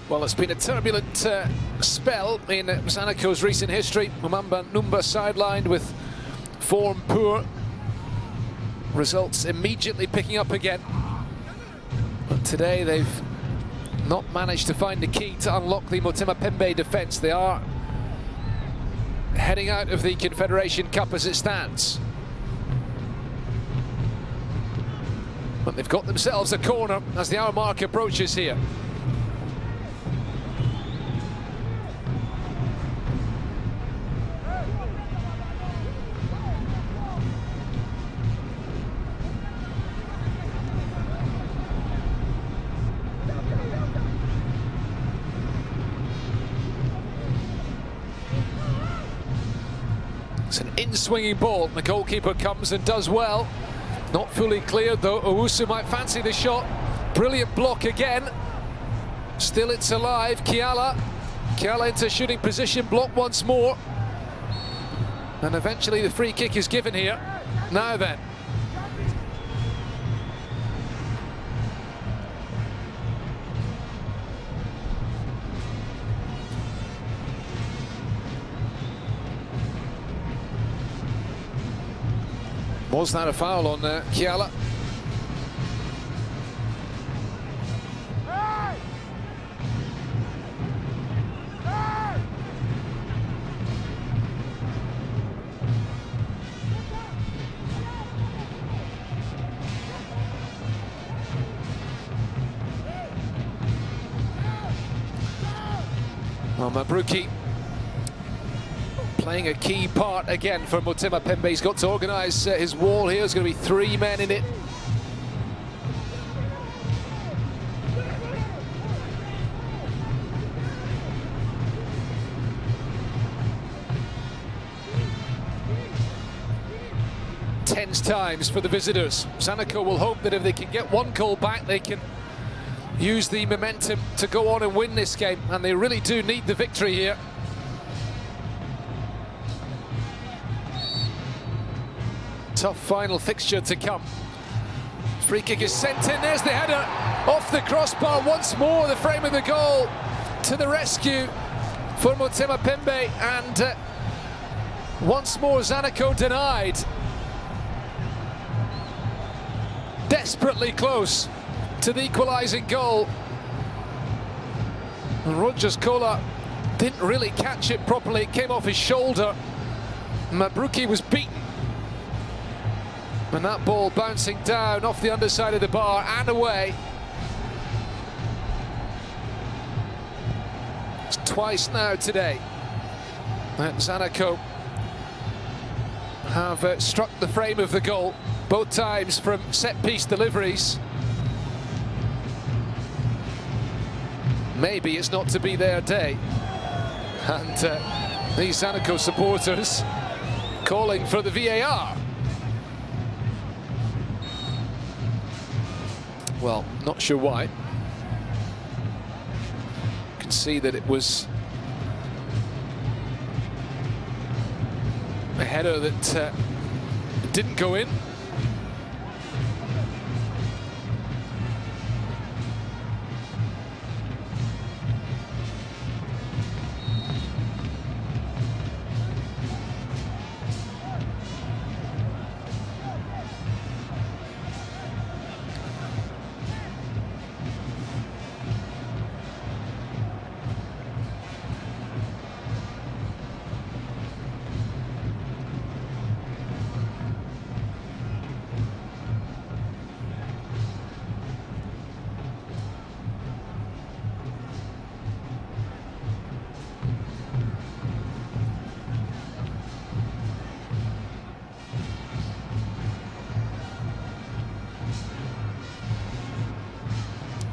Well, it's been a turbulent spell in Zanaco's recent history. Mumamba Numba sidelined with form poor. Results immediately picking up again. But today they've not managed to find the key to unlock the Motema Pembe defence. They are heading out of the Confederation Cup as it stands. But they've got themselves a corner as the hour mark approaches here. It's an in-swinging ball. The goalkeeper comes and does well. Not fully cleared though. Owusu might fancy the shot. Brilliant block again. Still it's alive. Kiala into shooting position. Block once more. And eventually the free kick is given here. Now then. Was that a foul on Kiala? Well, Mabruki playing a key part again for Motema Pembe. He's got to organise his wall here. There's going to be 3 men in it. Tense times for the visitors. Zanaco will hope that if they can get 1 goal back, they can use the momentum to go on and win this game, and they really do need the victory here. Tough final fixture to come. Free kick is sent in, there's the header off the crossbar. Once more the frame of the goal to the rescue for Motema Pembe, and once more Zanaco denied. Desperately close to the equalising goal. And Rodgers Kola didn't really catch it properly. It came off his shoulder. Mabruki was beaten. And that ball bouncing down off the underside of the bar and away. It's twice now today that Zanaco have struck the frame of the goal, both times from set-piece deliveries. Maybe it's not to be their day. And these Zanaco supporters calling for the VAR. Well, not sure why. You can see that it was a header that didn't go in.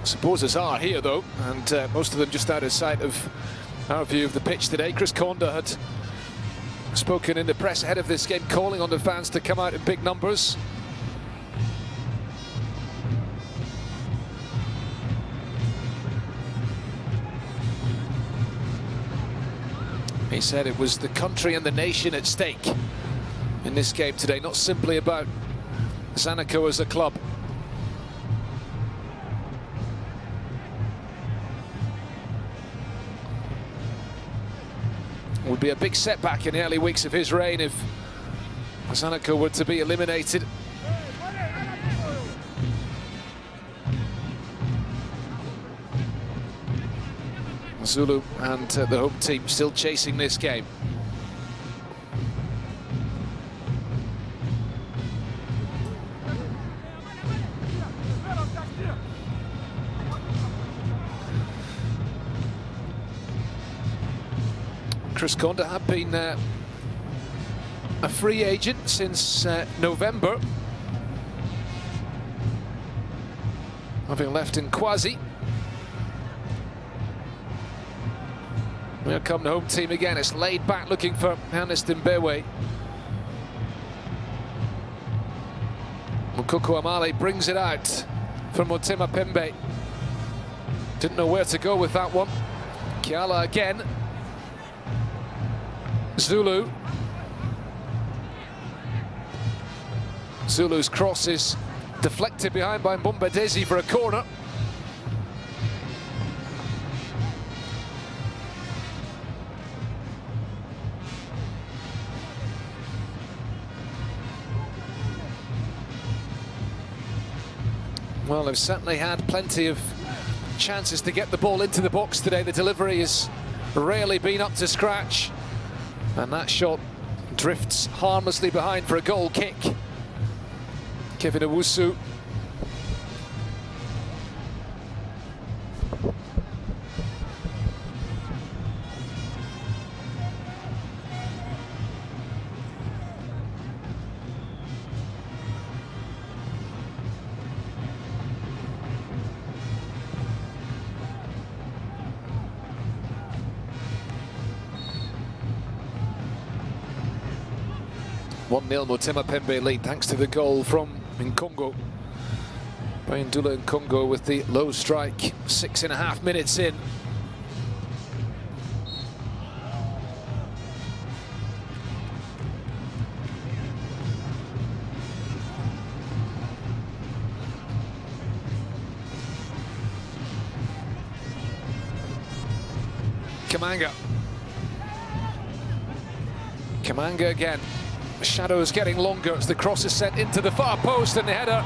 Supporters are here though, and most of them just out of sight of our view of the pitch today. Chris Konda had spoken in the press ahead of this game, calling on the fans to come out in big numbers. He said it was the country and the nation at stake in this game today, not simply about Zanaco as a club. Would be a big setback in the early weeks of his reign if Zanaco were to be eliminated. Zulu and the home team still chasing this game. Chris Konda had been a free agent since November, having left in Kwazi. Here come the home team again. It's laid back looking for Hannes Mbewe. Mukoko Amale brings it out from Motema Pembe. Didn't know where to go with that one. Kiala again. Zulu. Zulu's cross is deflected behind by Mbombadezi for a corner. Well, they've certainly had plenty of chances to get the ball into the box today. The delivery has rarely been up to scratch. And that shot drifts harmlessly behind for a goal kick. Kevin Owusu. 1-0 Motema Pembe lead thanks to the goal from Nkongo. Bayandula Nkongo with the low strike, 6.5 minutes in. Kamanga again. Shadows getting longer as the cross is sent into the far post and the header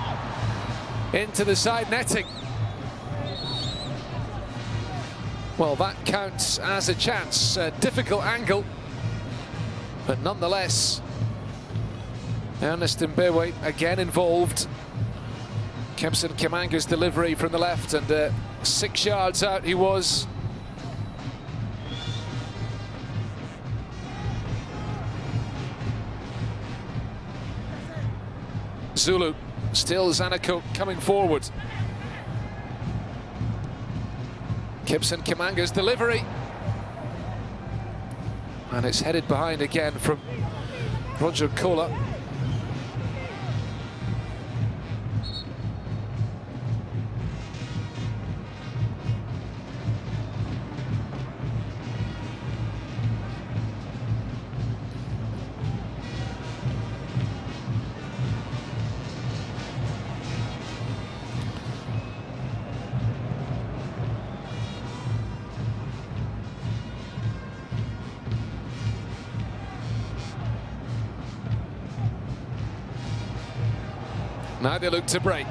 into the side netting. Well, that counts as a chance. A difficult angle, but nonetheless, Ernest Mbewe again involved. Kempson Kamanga's delivery from the left, and 6 yards out he was. Zulu, still Zanaco coming forward. Kempson Kamanga's delivery. And it's headed behind again from Rodgers Kola. Now they look to break.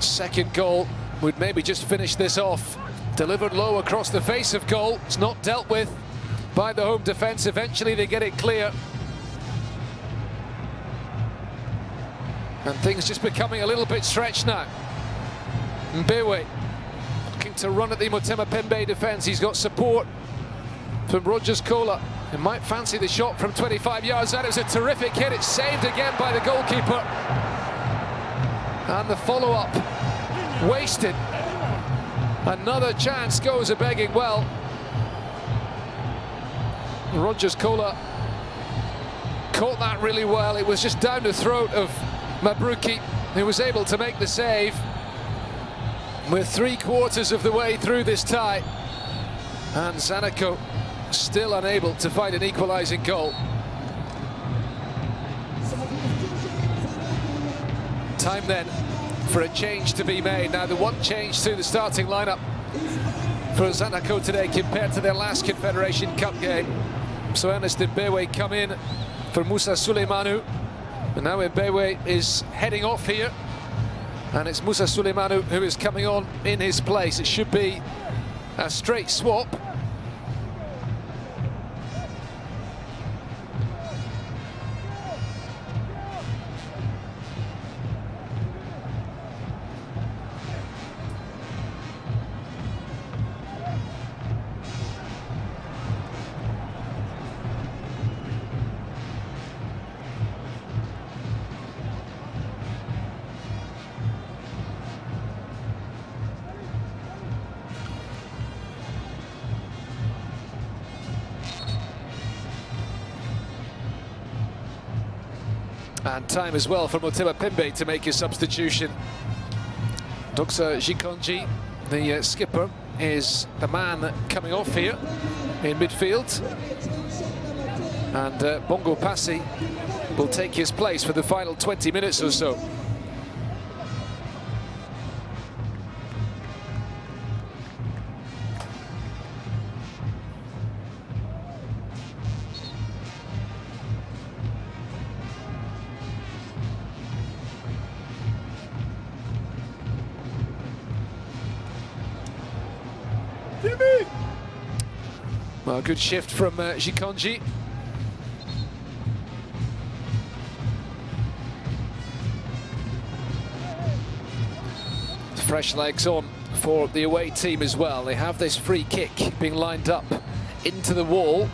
Second goal would maybe just finish this off. Delivered low across the face of goal. It's not dealt with by the home defence. Eventually they get it clear. And things just becoming a little bit stretched now. Mbewe looking to run at the Motema Pembe defence. He's got support from Rodgers Kola. He might fancy the shot from 25 yards out. It was a terrific hit. It's saved again by the goalkeeper. And the follow-up wasted. Another chance goes a-begging well. Rodgers Kola caught that really well. It was just down the throat of Mabruki, who was able to make the save. We're 3/4 of the way through this tie. And Zanaco still unable to find an equalising goal. Time then for a change to be made. Now the one change to the starting lineup for Zanaco today compared to their last Confederation Cup game. So Ernest Mbewe come in for Musa Suleimanu. And now Mbewe is heading off here. And it's Musa Suleimanu who is coming on in his place. It should be a straight swap. And time as well for Motema Pembe to make his substitution. Dr. Jikonji, the skipper, is the man coming off here in midfield. And Bongo Passi will take his place for the final 20 minutes or so. Well, good shift from Jikonji. Fresh legs on for the away team as well. They have this free kick being lined up into the wall.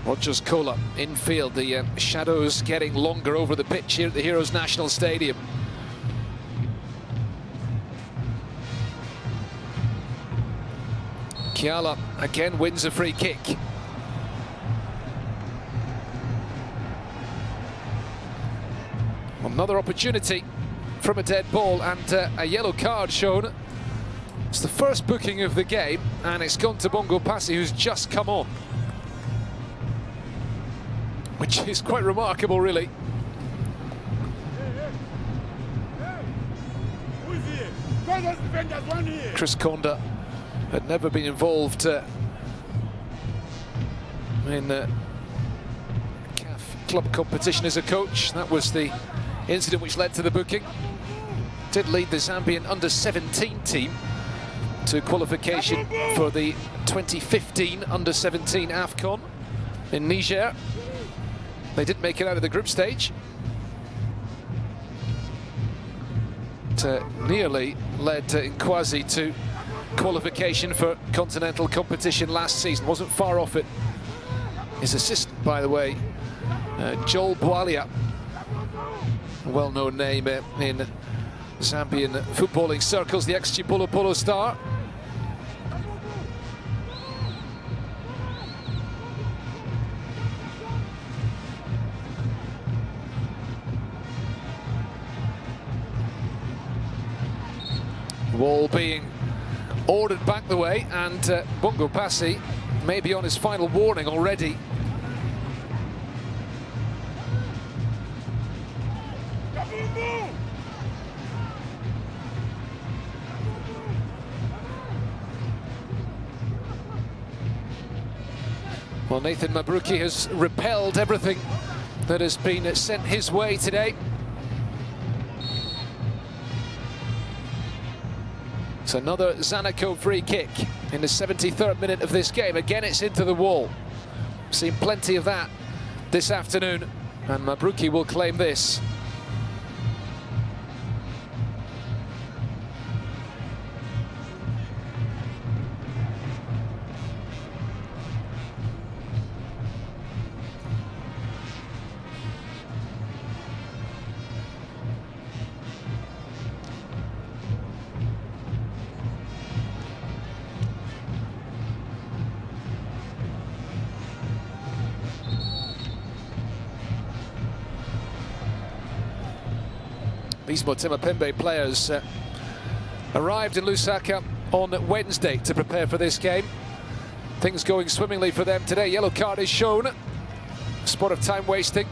Rodgers Kola infield, the shadows getting longer over the pitch here at the Heroes National Stadium. Kiala again wins a free kick. Another opportunity from a dead ball and a yellow card shown. It's the first booking of the game and it's gone to Bongo Passi, who's just come on, which is quite remarkable, really. Chris Konda had never been involved in CAF club competition as a coach. That was the incident which led to the booking. Did lead the Zambian under-17 team to qualification for the 2015 under-17 AFCON in Niger. They didn't make it out of the group stage. Nearly led Nkwazi to qualification for continental competition last season. Wasn't far off it. His assistant, by the way, Joel Bwalia, a well-known name in Zambian footballing circles, the ex-Chipolo Polo star. Ball being ordered back the way, and Bongo Passi may be on his final warning already. Well, Nathan Mabruki has repelled everything that has been sent his way today. It's another Zanaco free kick in the 73rd minute of this game. Again, it's into the wall. Seen plenty of that this afternoon, and Mabruki will claim this. These Motema Pembe players arrived in Lusaka on Wednesday to prepare for this game. Things going swimmingly for them today. Yellow card is shown. Spot of time wasting.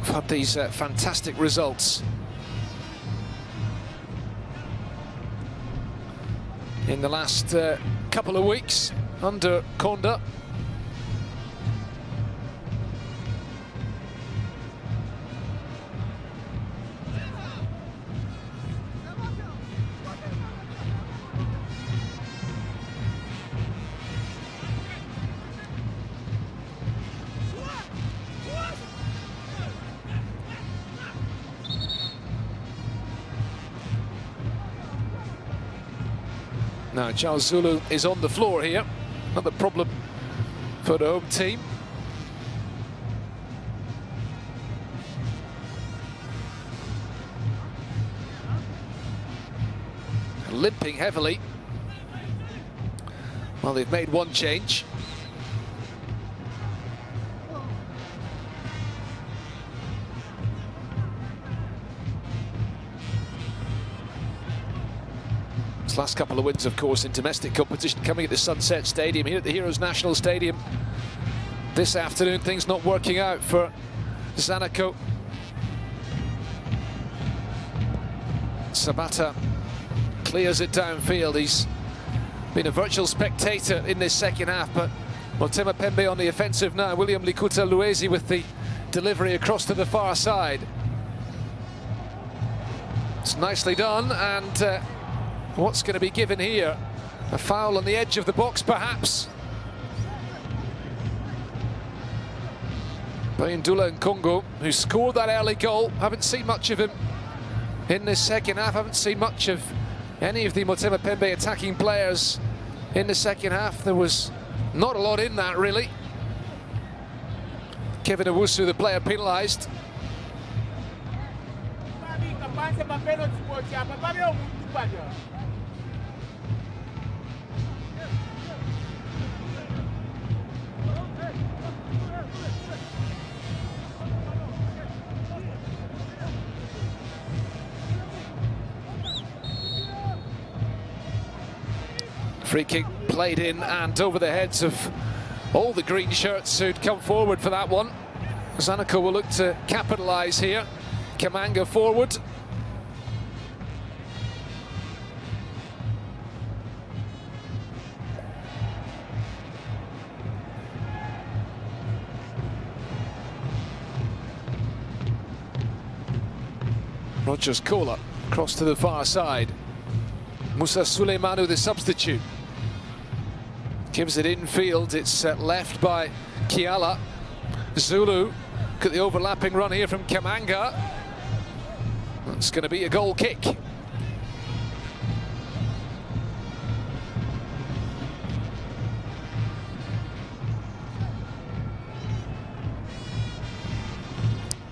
Had these fantastic results in the last couple of weeks under Konda. Now Charles Zulu is on the floor here. Another problem for the home team. Limping heavily. Well, they've made one change. Last couple of wins, of course, in domestic competition coming at the Sunset Stadium here at the Heroes National Stadium. This afternoon, things not working out for Zanaco. Sabata clears it downfield. He's been a virtual spectator in this second half, but Motema Pembe on the offensive now. William Likuta Luezi with the delivery across to the far side. It's nicely done, and what's going to be given here? A foul on the edge of the box, perhaps. by Ndula and Congo, who scored that early goal. Haven't seen much of him in this second half. Haven't seen much of any of the Motema Pembe attacking players in the second half. There was not a lot in that, really. Kevin Owusu, the player penalised. Free kick played in and over the heads of all the green shirts who'd come forward for that one. Zanaco will look to capitalise here. Kamanga forward. Rodgers Kola across to the far side. Musa Suleimanu, the substitute, gives it infield. It's left by Kiala. Zulu, look at the overlapping run here from Kamanga. It's going to be a goal kick.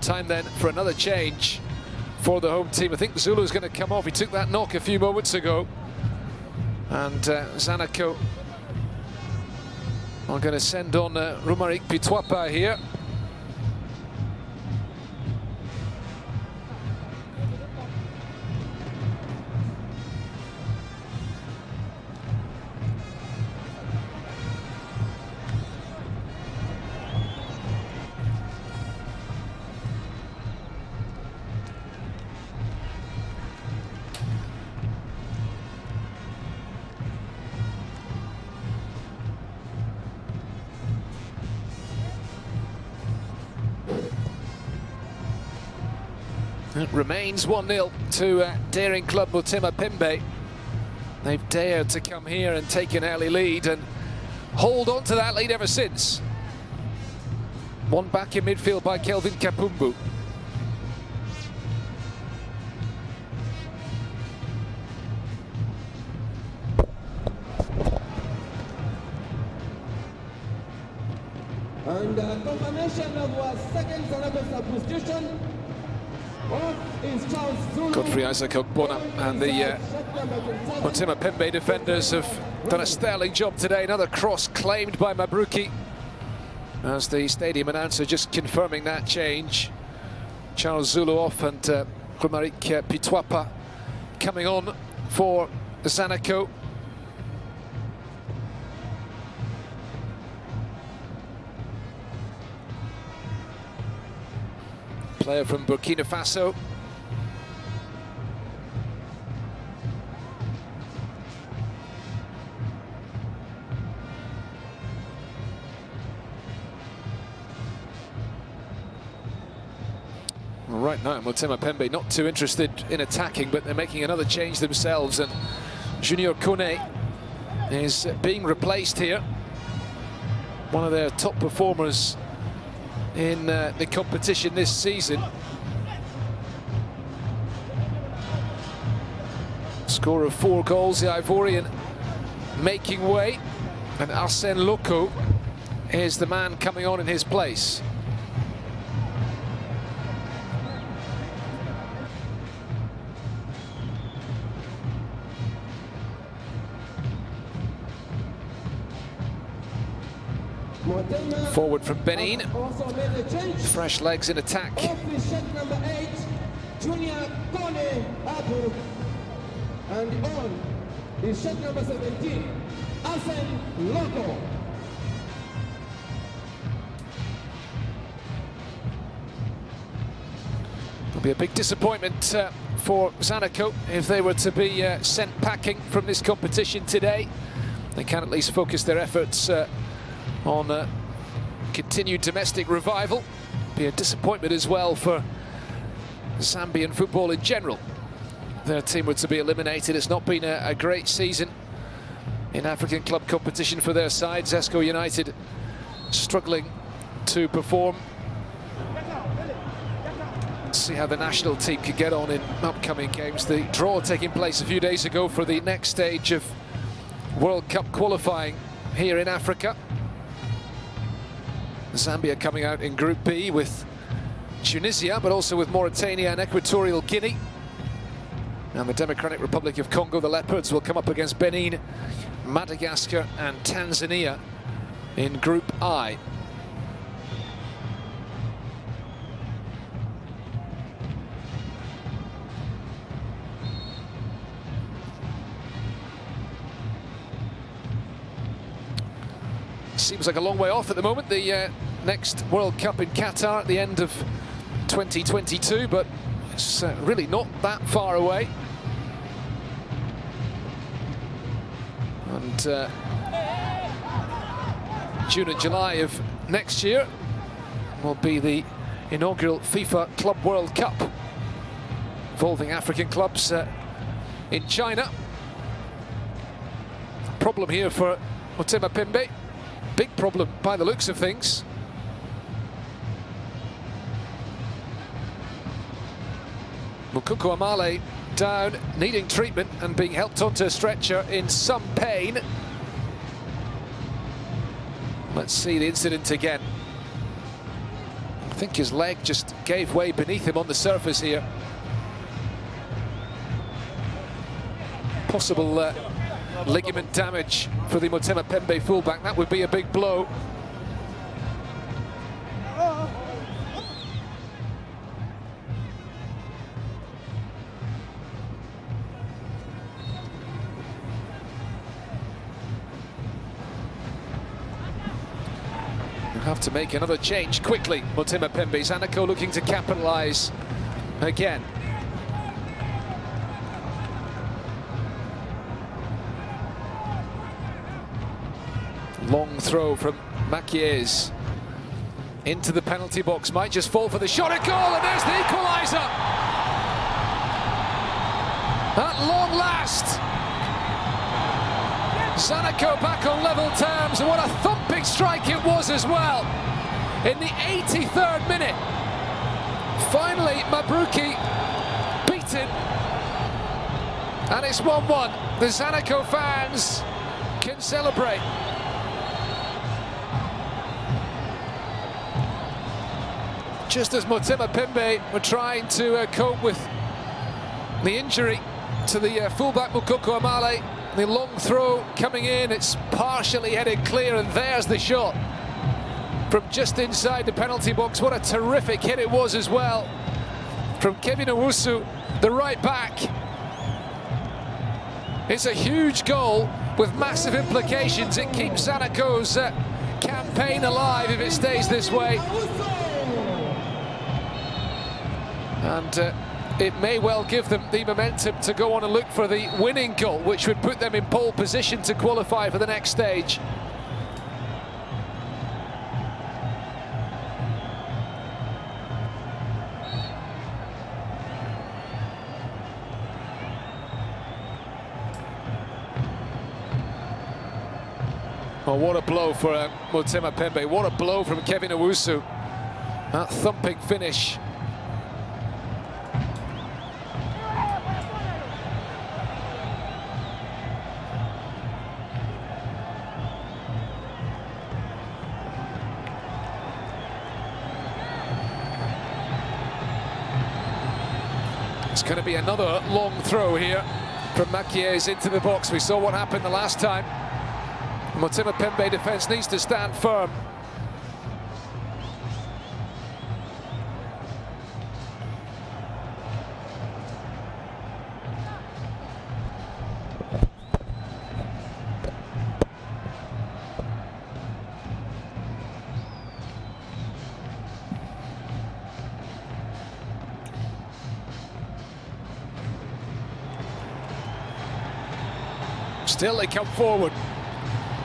Time then for another change for the home team. I think Zulu's going to come off. He took that knock a few moments ago. And Zanaco are going to send on Romaric Pitwapa here. It remains 1-0 to daring club Motema Pembe. They've dared to come here and take an early lead and hold on to that lead ever since. One back in midfield by Kelvin Kapumbu. And confirmation of our second Zanaco substitution. Godfrey Isaac Ogbonna and the Motema Pembe defenders have done a sterling job today. Another cross claimed by Mabruki, as the stadium announcer just confirming that change. Charles Zulu off and Romaric Pitwapa coming on for Zanaco. Player from Burkina Faso. Well, right now, Motema Pembe not too interested in attacking, but they're making another change themselves, and Junior Kone is being replaced here. One of their top performers in the competition this season. Score of 4 goals, the Ivorian making way, and Arsène Loko is the man coming on in his place. Forward from Benin. Fresh legs in attack. Number 8, Junior Kone Abu. And on is shirt number 17, Arsène Loko. It'll be a big disappointment for Zanaco if they were to be sent packing from this competition today. They can at least focus their efforts on continued domestic revival. Be a disappointment as well for Zambian football in general. Their team were to be eliminated. It's not been a great season in African club competition for their side. Zesco United struggling to perform See how the national team could get on in upcoming games. The draw taking place a few days ago for the next stage of World Cup qualifying here in Africa. Zambia coming out in Group B with Tunisia, but also with Mauritania and Equatorial Guinea. And the Democratic Republic of Congo, the Leopards, will come up against Benin, Madagascar and Tanzania in Group I. Seems like a long way off at the moment, the next World Cup in Qatar at the end of 2022, but it's really not that far away. And June and July of next year will be the inaugural FIFA Club World Cup, involving African clubs in China. Problem here for Motema Pembe. Big problem by the looks of things. Mukoko Amale down, needing treatment and being helped onto a stretcher in some pain. Let's see the incident again. I think his leg just gave way beneath him on the surface here. Possible ligament damage for the Motema Pembe fullback. That would be a big blow. You'll have to make another change quickly, Motema Pembe. Zanaco looking to capitalise again. Long throw from Makiez into the penalty box, might just fall for the shot at goal, and there's the equaliser. At long last, Zanaco back on level terms, and what a thumping strike it was as well. In the 83rd minute, finally Mabruki beaten, and it's 1-1. The Zanaco fans can celebrate. Just as Motema Pembe were trying to cope with the injury to the fullback Mukoko Amale, the long throw coming in, it's partially headed clear, and there's the shot from just inside the penalty box. What a terrific hit it was as well from Kevin Owusu, the right back. It's a huge goal with massive implications. It keeps Zanaco's campaign alive if it stays this way. And it may well give them the momentum to go on and look for the winning goal, which would put them in pole position to qualify for the next stage. Oh, what a blow for Motema Pembe. What a blow from Kevin Owusu. That thumping finish. It's going to be another long throw here from Makiez into the box. We saw what happened the last time. Motema Pembe defence needs to stand firm. Still they come forward.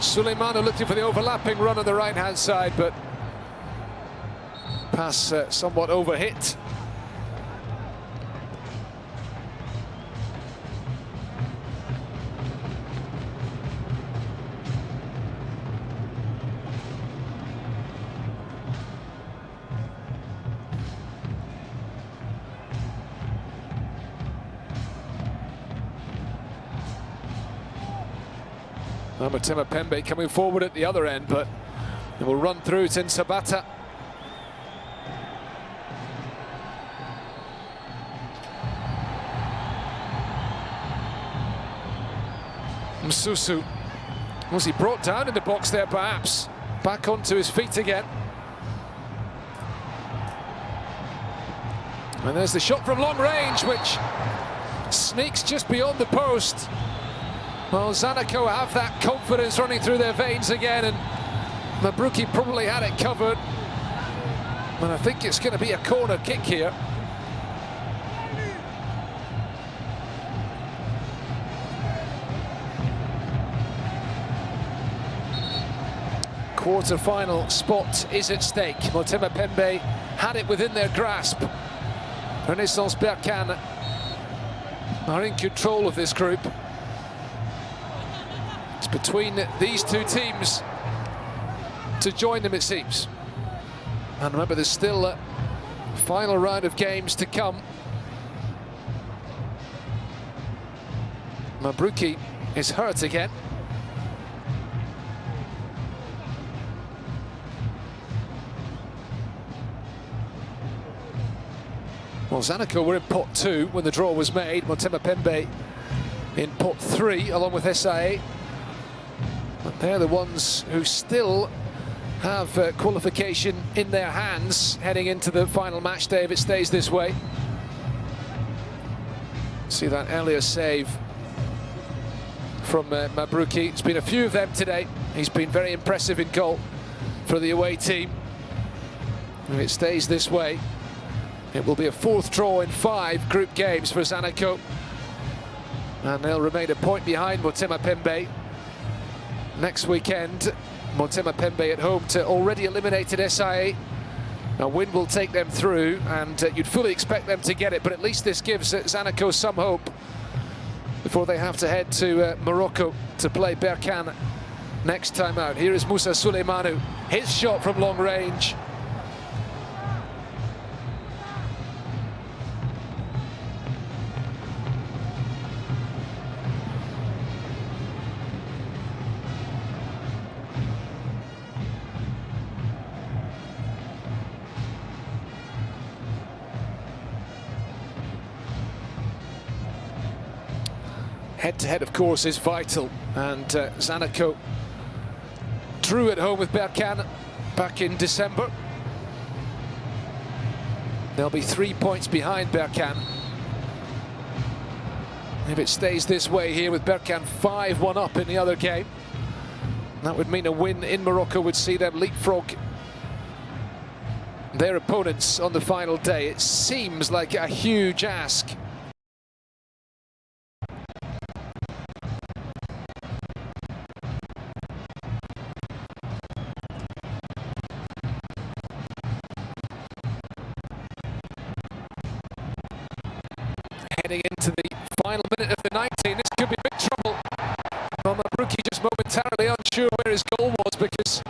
Suleimanu looking for the overlapping run on the right-hand side, but pass somewhat overhit. Motema Pembe coming forward at the other end, but it will run through to Sabata. Msusu, was he brought down in the box there perhaps? Back onto his feet again. And there's the shot from long range, which sneaks just beyond the post. Well, Zanaco have that confidence running through their veins again, and Mabruki probably had it covered. And I think it's going to be a corner kick here. Quarter-final spot is at stake. Motema Pembe had it within their grasp. Renaissance Berkane are in control of this group. It's between these two teams to join them, it seems. And remember, there's still a final round of games to come. Mabruki is hurt again. Well, Zanaco were in pot 2 when the draw was made. Motema Pembe in pot 3 along with SIA. But they're the ones who still have qualification in their hands heading into the final match day if it stays this way. See that earlier save from Mabruki. It's been a few of them today. He's been very impressive in goal for the away team. If it stays this way, it will be a 4th draw in 5 group games for Zanaco. And they'll remain a point behind Motema Pembe. Next weekend, Motema Pembe at home to already eliminated SIA. A win will take them through, and you'd fully expect them to get it, but at least this gives Zanaco some hope before they have to head to Morocco to play Berkane next time out. Here is Musa Suleimanu, his shot from long range. Head-to-head, of course, is vital, and Zanaco drew at home with Berkane back in December. They'll be 3 points behind Berkane. If it stays this way here with Berkane 5-1 up in the other game, that would mean a win in Morocco would see them leapfrog their opponents on the final day. It seems like a huge ask. Heading into the final minute of the 90, this could be big trouble. Well, Mabruki just momentarily unsure where his goal was, because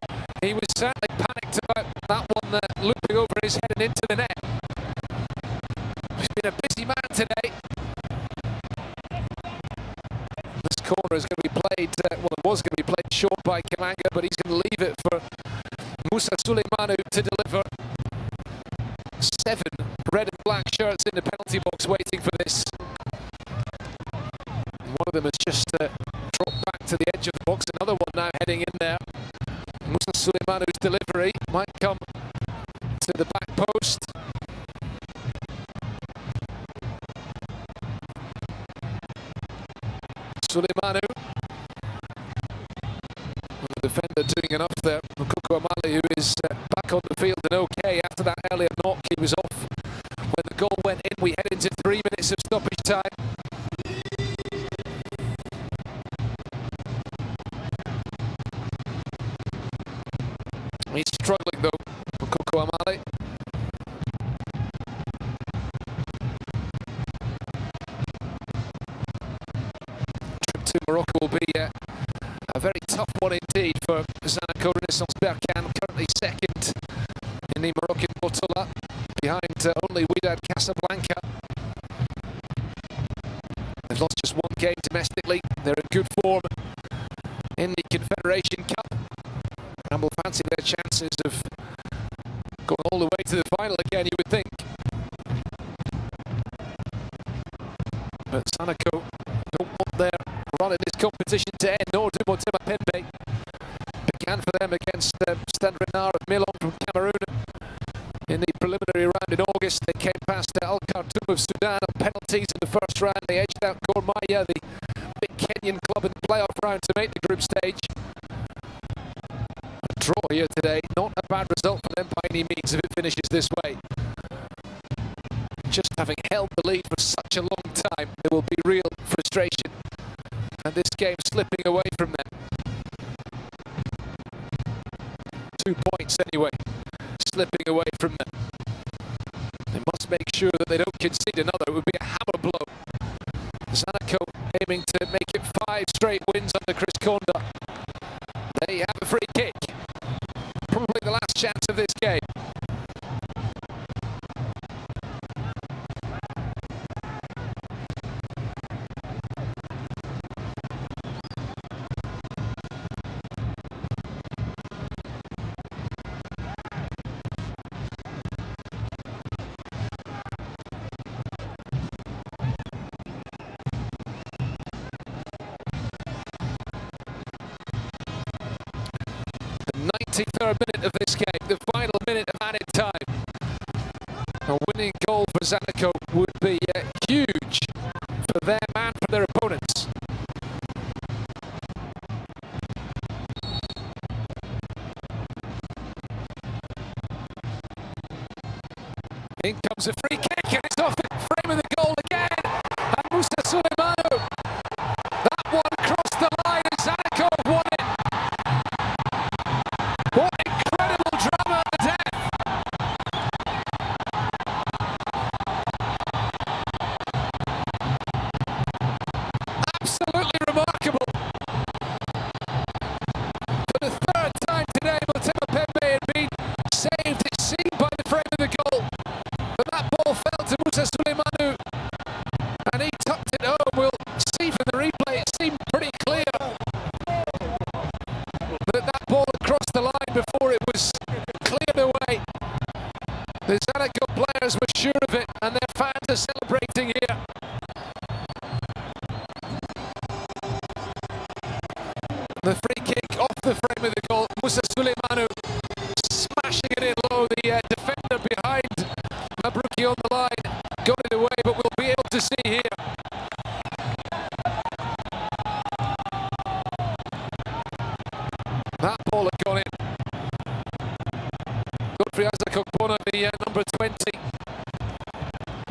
he was certainly panicked about that one looping over his head and into the net. He's been a busy man today. This corner is going to be played, well, it was going to be played short by Kamanga, but he's going to leave it for Musa Suleimanu to deliver. 7 red and black shirts in the penalty box waiting for this. One of them has just dropped back to the edge of the box. Another one now heading in there. Musa Suleimanu's delivery might come to the back post. Suleimanu. The defender doing enough there. Mukoko Amali, who is back on the field and okay after that earlier knock. He was off when the goal went in. We head into 3 minutes of stoppage time. He's struggling though, Mukoko Amali. Trip to Morocco will be a very tough one indeed for Zanaco. Renaissance Berkane currently second in the Moroccan Botola, behind only Wydad Casablanca. They've lost just 1 game domestically. They're in good form in the Confederation Cup and will fancy their chances of going all the way to the final again, you would think. But Zanaco don't want their run in this competition to end, nor do Motema Pembe. Began for them against Stade Renard of Milon from Cameroon in the preliminary round in August. They came past Al Khartoum of Sudan on penalties in the first round. They edged out Gor Mahia, the big Kenyan club, in the playoff round to make the group stage. A draw here today, not a bad result for them by any means if it finishes this way. Just having held the lead for such a long time, there will be real frustration, and this game slipping away from them. 2 points anyway, slipping away from them. They must make sure that they don't concede another. It would be a hammer blow. Zanaco aiming to make it 5 straight wins under Chris Konda. They have a free kick. Probably the last chance of this game. The 93rd minute of this game, the final minute of added time. A winning goal for Zanaco would be huge for them and for their opponents. In comes a free kick and it's off the frame of the goal again. And Owusu Suleimanu. That one crossed the line and Zanaco won it. What incredible drama at the death. Absolutely remarkable. For the 3rd time today, Motema Pembe had been saved, it seemed, by the frame of the goal. But that ball fell to Owusu Suleimanu and he tucked it home. We'll see from the replay, it seemed pretty clear that that ball had crossed the line before it was cleared away. The Zanaco players were sure of it and their fans are celebrating here. The free kick off the frame of the goal. Owusu Suleimanu smashing it in low. The defender behind Mabruki on the line got it away, but we'll be able to see here. That ball had gone in. Godfrey Azakokbona, the number 20,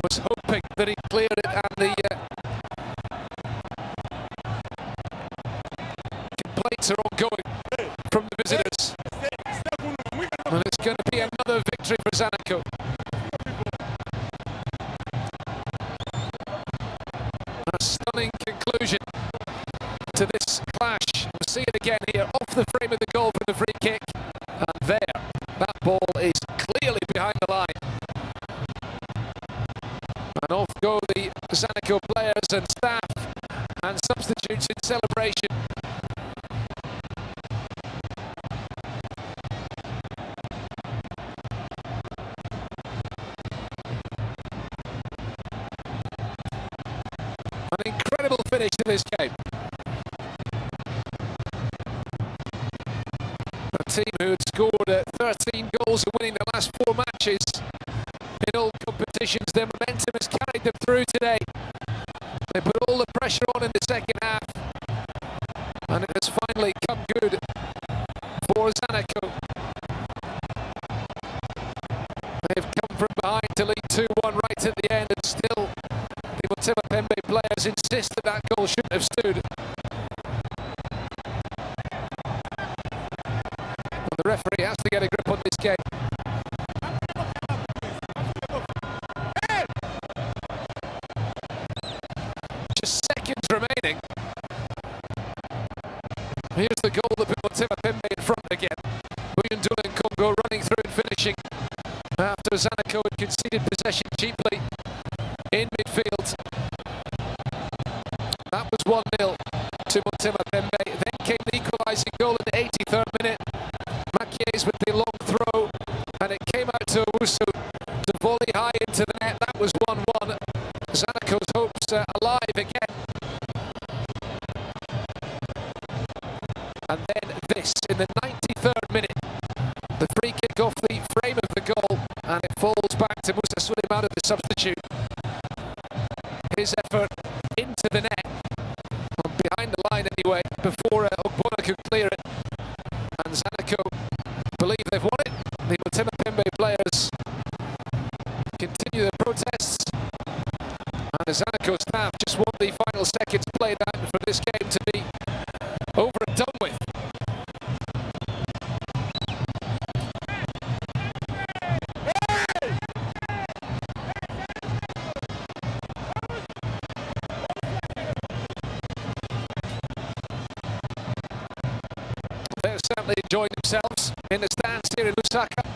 was hoping that he cleared it, and the complaints are ongoing from the visitors. And it's going to be another victory for Zanaco. A stunning conclusion to this clash. We'll see it again here, off the frame of the goal from the free kick. And there, that ball is clearly behind the line. And off go the Zanaco players and staff and substitutes in celebration. An incredible finish to this game. A team who had scored 13 goals and winning the last 4 matches in all competitions. Their momentum has carried them through today. They put all the pressure on in the second half, and it has finally come good for Zanaco. They've come from behind to lead 2-1 right at the end, and still the Motema Pembe players insist that that goal shouldn't have stood. And the referee has to get a grip on this game. Just seconds remaining. Here's the goal that put Motema Pembe in front again. Buyundula and Congo running through and finishing after Zanaco had conceded possession cheaply in midfield. That was 1-0 to Motema Pembe. Then came the equaliser miss in the 93rd minute. The free kick off the frame of the goal, and it falls back to Musa Suleiman, the substitute. His effort into the net, behind the line anyway, before Ogbonna could clear it. And Zanaco believe they've won it. The Motema Pembe players continue their protests. And the Zanaco staff just want the final seconds played out for this game to be over and done with. They're certainly enjoying themselves in the stands here in Lusaka.